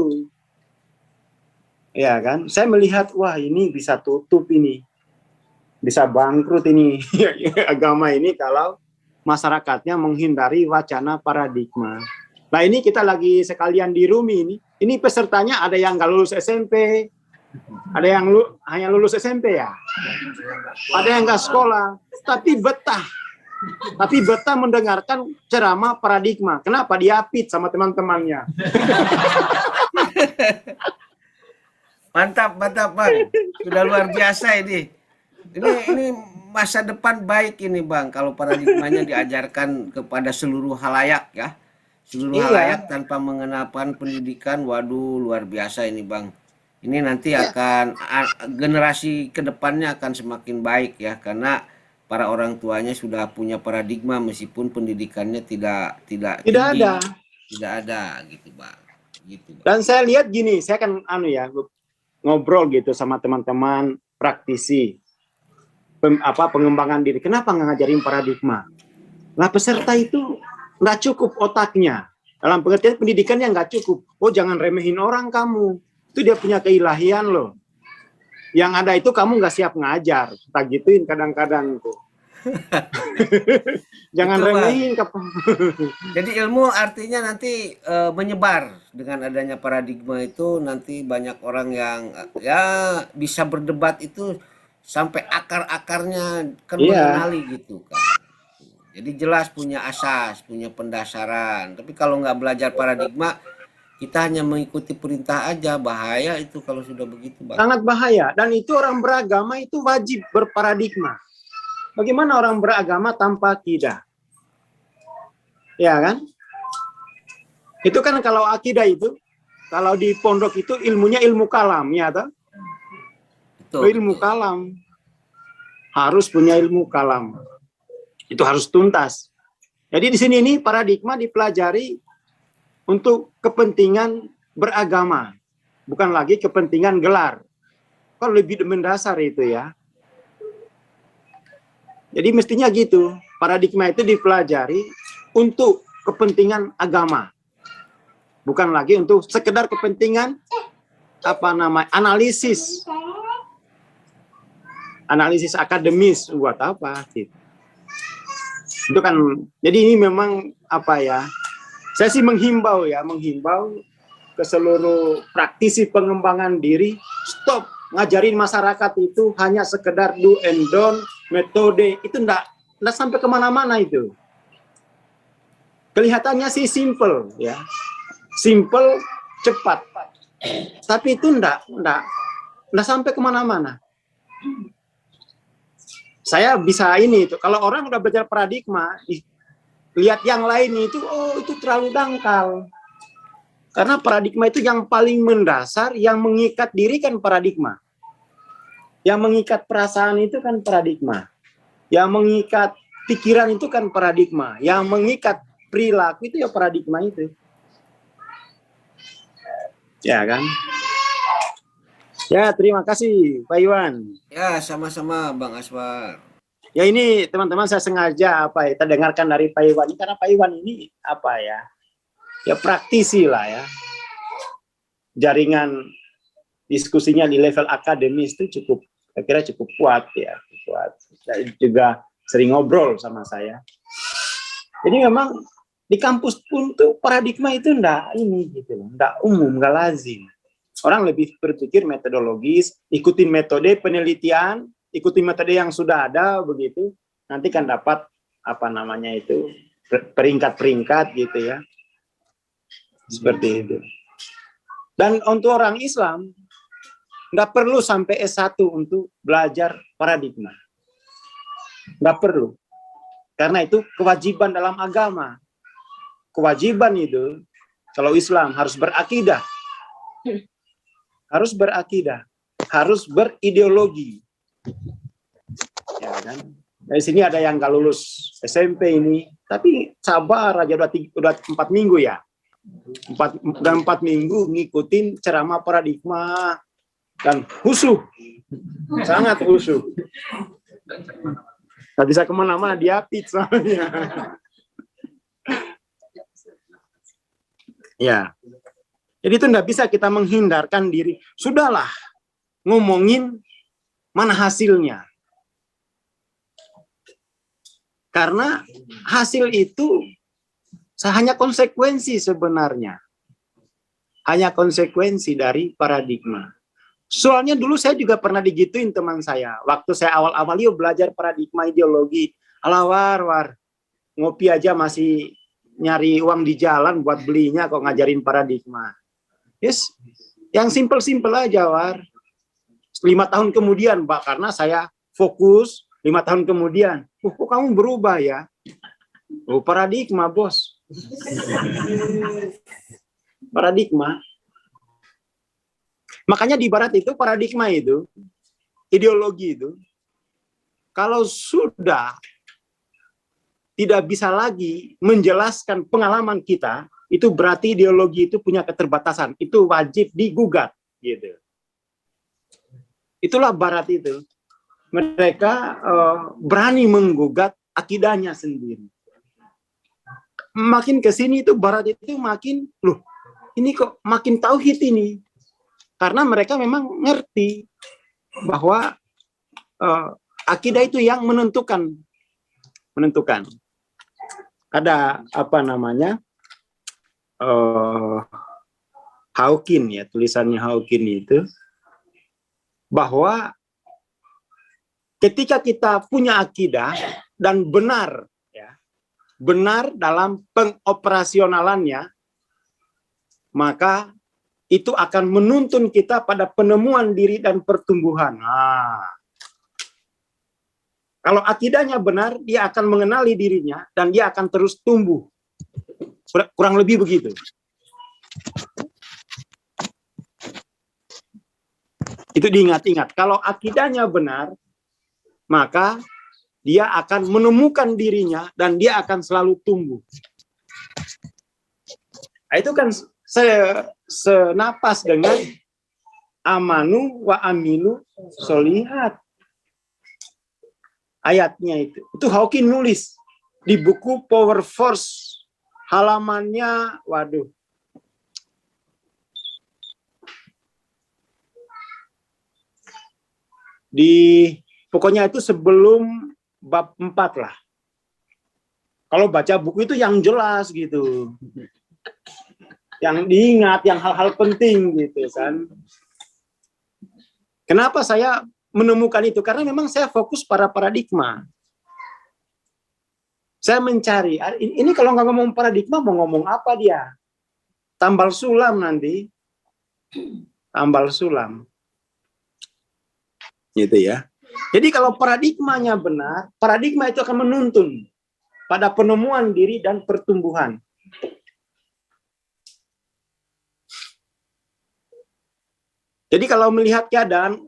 Ya kan? Saya melihat, wah ini bisa tutup ini. Bisa bangkrut ini agama ini kalau masyarakatnya menghindari wacana paradigma. Nah ini kita lagi sekalian di Rumi ini. Ini pesertanya ada yang nggak lulus SMP, ada yang hanya lulus SMP ya, ada yang nggak sekolah, tapi betah. Tapi betah mendengarkan ceramah paradigma. Kenapa? Diapit sama teman-temannya. Mantap, mantap Bang. Sudah luar biasa ini. Ini masa depan baik ini Bang, kalau paradigmanya diajarkan kepada seluruh halayak ya. Seluruh halayak tanpa mengenakan pendidikan, waduh luar biasa ini Bang. Ini nanti akan generasi kedepannya akan semakin baik ya, karena para orang tuanya sudah punya paradigma meskipun pendidikannya tidak tinggi, ada. Tidak ada gitu Bang. Gitu, Bang. Dan saya lihat gini, saya kan ngobrol gitu sama teman-teman praktisi pengembangan diri. Kenapa nggak ngajarin paradigma? Nah peserta itu nggak cukup otaknya. Dalam pengertian pendidikannya nggak cukup. Oh jangan remehin orang kamu. Itu dia punya keilahian loh. Yang ada itu kamu nggak siap ngajar. Tak gituin kadang-kadang tuh. Jangan remehin. Jadi ilmu artinya nanti menyebar dengan adanya paradigma itu, nanti banyak orang yang ya bisa berdebat itu sampai akar-akarnya kan mengenali gitu kan. Jadi jelas punya asas, punya pendasaran. Tapi kalau nggak belajar paradigma, kita hanya mengikuti perintah aja, bahaya itu kalau sudah begitu Bang. Sangat bahaya. Dan itu orang beragama itu wajib berparadigma. Bagaimana orang beragama tanpa akidah? Ya kan? Itu kan kalau akidah itu, kalau di pondok itu ilmunya ilmu kalam, ya toh? Ilmu kalam. Harus punya ilmu kalam. Itu harus tuntas. Jadi di sini ini paradigma dipelajari untuk kepentingan beragama, bukan lagi kepentingan gelar. Kalau lebih mendasar itu ya. Jadi mestinya gitu. Paradigma itu dipelajari untuk kepentingan agama, bukan lagi untuk sekedar kepentingan analisis akademis buat apa gitu. Itu kan, jadi ini memang saya sih menghimbau ke seluruh praktisi pengembangan diri, stop ngajarin masyarakat itu hanya sekedar do and don't, metode itu enggak sampai kemana-mana itu. Kelihatannya sih simple ya, simple cepat, tapi itu enggak sampai kemana-mana. Saya bisa ini itu. Kalau orang udah belajar paradigma, lihat yang lain itu, itu terlalu dangkal. Karena paradigma itu yang paling mendasar, yang mengikat diri kan paradigma. Yang mengikat perasaan itu kan paradigma. Yang mengikat pikiran itu kan paradigma. Yang mengikat perilaku itu ya paradigma itu. Ya kan? Ya, terima kasih Pak Iwan. Ya, sama-sama Bang Aswar. Ya ini teman-teman saya sengaja kita dengarkan dari Pak Iwan ini, karena Pak Iwan ini ya praktisi lah ya. Jaringan diskusinya di level akademis itu saya kira cukup kuat ya, kuat. Saya juga sering ngobrol sama saya. Jadi memang di kampus pun tuh paradigma itu enggak umum, enggak lazim. Orang lebih berpikir metodologis, ikutin metode penelitian, ikutin metode yang sudah ada begitu, nanti kan dapat peringkat-peringkat gitu ya. Seperti itu. Dan untuk orang Islam, nggak perlu sampai S1 untuk belajar paradigma. Nggak perlu. Karena itu kewajiban dalam agama. Kewajiban itu, kalau Islam harus berakidah. Harus berakidah. Harus berideologi. Ya kan? Dari sini ada yang nggak lulus SMP ini, tapi sabar aja udah 4 minggu ya. 4 minggu ngikutin ceramah paradigma dan khusyuk, sangat khusyuk. Nggak bisa kemana-mana, diapit soalnya. Ya, jadi itu nggak bisa kita menghindarkan diri. Sudahlah, ngomongin mana hasilnya. Karena hasil itu hanya konsekuensi sebenarnya. Hanya konsekuensi dari paradigma. Soalnya dulu saya juga pernah digituin teman saya. Waktu saya awal-awal yuk belajar paradigma ideologi. Alah war, ngopi aja masih nyari uang di jalan buat belinya kok ngajarin paradigma. Yes, yang simple-simple aja war. 5 tahun kemudian, Mbak, karena saya fokus 5 tahun kemudian. Kok kamu berubah ya? Oh, paradigma, bos. Paradigma. Makanya di barat itu paradigma itu, ideologi itu, kalau sudah tidak bisa lagi menjelaskan pengalaman kita, itu berarti ideologi itu punya keterbatasan. Itu wajib digugat. Gitu. Itulah barat itu. Mereka berani menggugat akidahnya sendiri. Makin ke sini itu barat itu makin, loh, ini kok makin tauhid ini. Karena mereka memang ngerti bahwa akidah itu yang menentukan. Ada apa namanya? Hawking ya, tulisannya Hawking itu bahwa ketika kita punya akidah dan benar, ya, benar dalam pengoperasionalannya, maka itu akan menuntun kita pada penemuan diri dan pertumbuhan. Nah, kalau akidahnya benar, dia akan mengenali dirinya dan dia akan terus tumbuh. Kurang lebih begitu. Itu diingat-ingat. Kalau akidahnya benar, maka dia akan menemukan dirinya dan dia akan selalu tumbuh. Nah, itu kan senapas dengan amanu wa amilu solihat. Ayatnya itu. Itu Hawking nulis di buku Power Force. Halamannya, waduh. Pokoknya itu sebelum bab 4 lah. Kalau baca buku itu yang jelas gitu. Yang diingat, yang hal-hal penting gitu kan. Kenapa saya menemukan itu? Karena memang saya fokus pada paradigma. Saya mencari, ini kalau nggak ngomong paradigma, mau ngomong apa dia? Tambal sulam nanti. Tambal sulam. Gitu ya. Jadi kalau paradigmanya benar, paradigma itu akan menuntun pada penemuan diri dan pertumbuhan. Jadi kalau melihat keadaan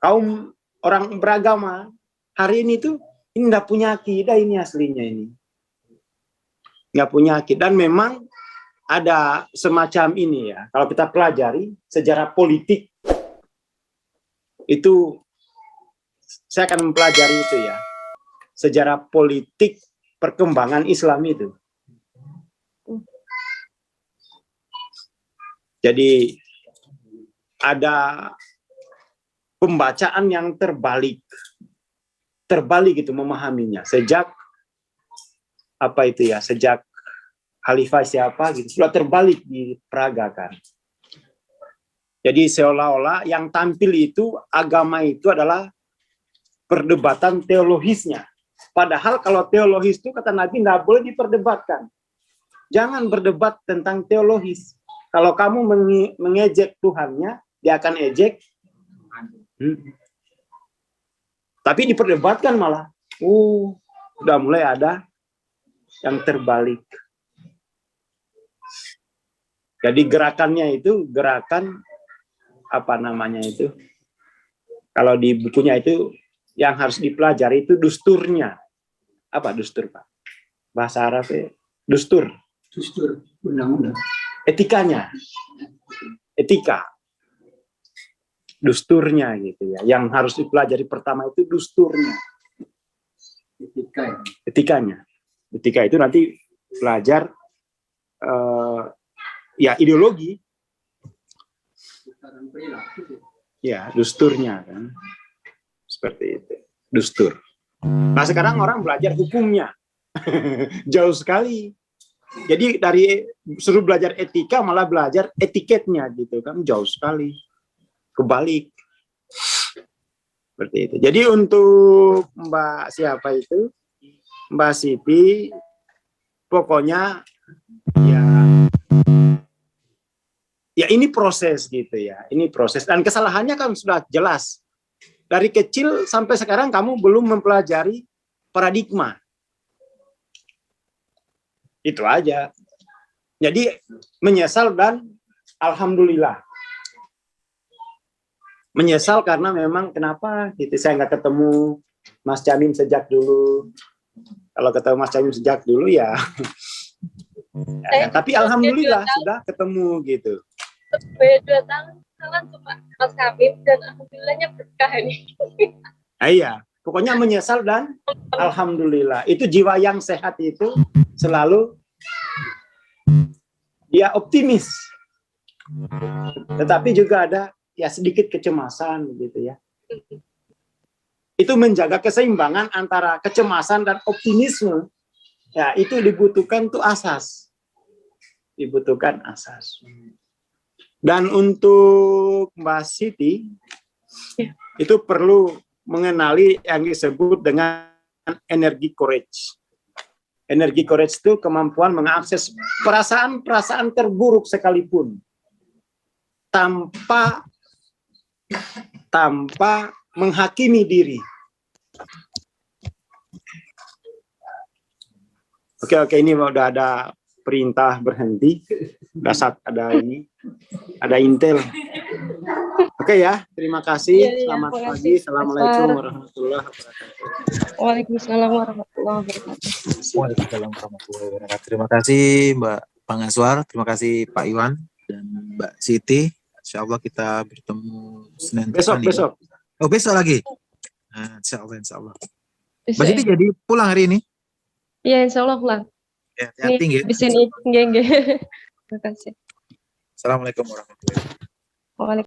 kaum orang beragama hari ini tuh ini nggak punya akidah, ini aslinya ini nggak punya akidah. Dan memang ada semacam ini ya. Kalau kita pelajari sejarah politik itu, saya akan mempelajari itu ya, sejarah politik perkembangan Islam itu. Jadi ada pembacaan yang terbalik itu memahaminya sejak sejak khalifah siapa gitu sudah terbalik diperagakan. Jadi seolah-olah yang tampil itu agama itu adalah perdebatan teologisnya. Padahal kalau teologis itu kata Nabi nggak boleh diperdebatkan. Jangan berdebat tentang teologis. Kalau kamu mengejek Tuhannya, dia akan ejek. Tapi diperdebatkan malah. Udah mulai ada yang terbalik. Jadi gerakannya itu gerakan apa namanya itu? Kalau di bukunya itu yang harus dipelajari itu dusturnya. Apa dustur, Pak? Bahasa Arabnya dustur. Dustur, undang-undang. Etikanya. Etika. Dusturnya gitu ya. Yang harus dipelajari pertama itu dusturnya. Etika ya. Etikanya. Etika itu nanti belajar ya ideologi. Tataran perilaku. Ya, dusturnya kan. Seperti itu. Dustur. Nah, sekarang orang belajar hukumnya. Jauh sekali. Jadi dari suruh belajar etika malah belajar etiketnya gitu kan, jauh sekali. Kebalik. Seperti itu. Jadi untuk Mbak siapa itu? Mbak Siti, pokoknya ya ini proses gitu ya. Ini proses dan kesalahannya kan sudah jelas. Dari kecil sampai sekarang kamu belum mempelajari paradigma. Itu aja. Jadi menyesal dan alhamdulillah. Menyesal karena memang kenapa gitu saya nggak ketemu Mas Camim sejak dulu. Kalau ketemu Mas Camim sejak dulu ya. Tapi alhamdulillah sudah ketemu gitu. Beda 2 tahun kan cuma Mas Camim dan alhamdulillahnya berkah ini. Iya, pokoknya menyesal dan alhamdulillah. Itu jiwa yang sehat itu selalu dia optimis. Tetapi juga ada ya sedikit kecemasan gitu ya. Itu menjaga keseimbangan antara kecemasan dan optimisme. Ya, itu dibutuhkan tuh asas. Dibutuhkan asas. Dan untuk Mbak Siti itu perlu mengenali yang disebut dengan energi courage. Energi courage itu kemampuan mengakses perasaan-perasaan terburuk sekalipun tanpa menghakimi diri. Oke, ini udah ada perintah berhenti. Dasar ada ini, ada intel. Oke ya, terima kasih. Selamat pagi. Assalamualaikum warahmatullahi wabarakatuh. Waalaikumsalam warahmatullahi wabarakatuh. Waalaikumsalam warahmatullahi wabarakatuh. Terima kasih Mbak Pangaswar, terima kasih Pak Iwan dan Mbak Siti. Insya Allah kita bertemu Senin depan. Besok. Oh, besok lagi. Nah, insya Allah. Bisa, Mbak Siti jadi pulang hari ini? ya insya Allah pulang. Ya, hati-hati. Di sini, nggih. Terima kasih. Assalamualaikum warahmatullahi wabarakatuh. Waalaikumsalam.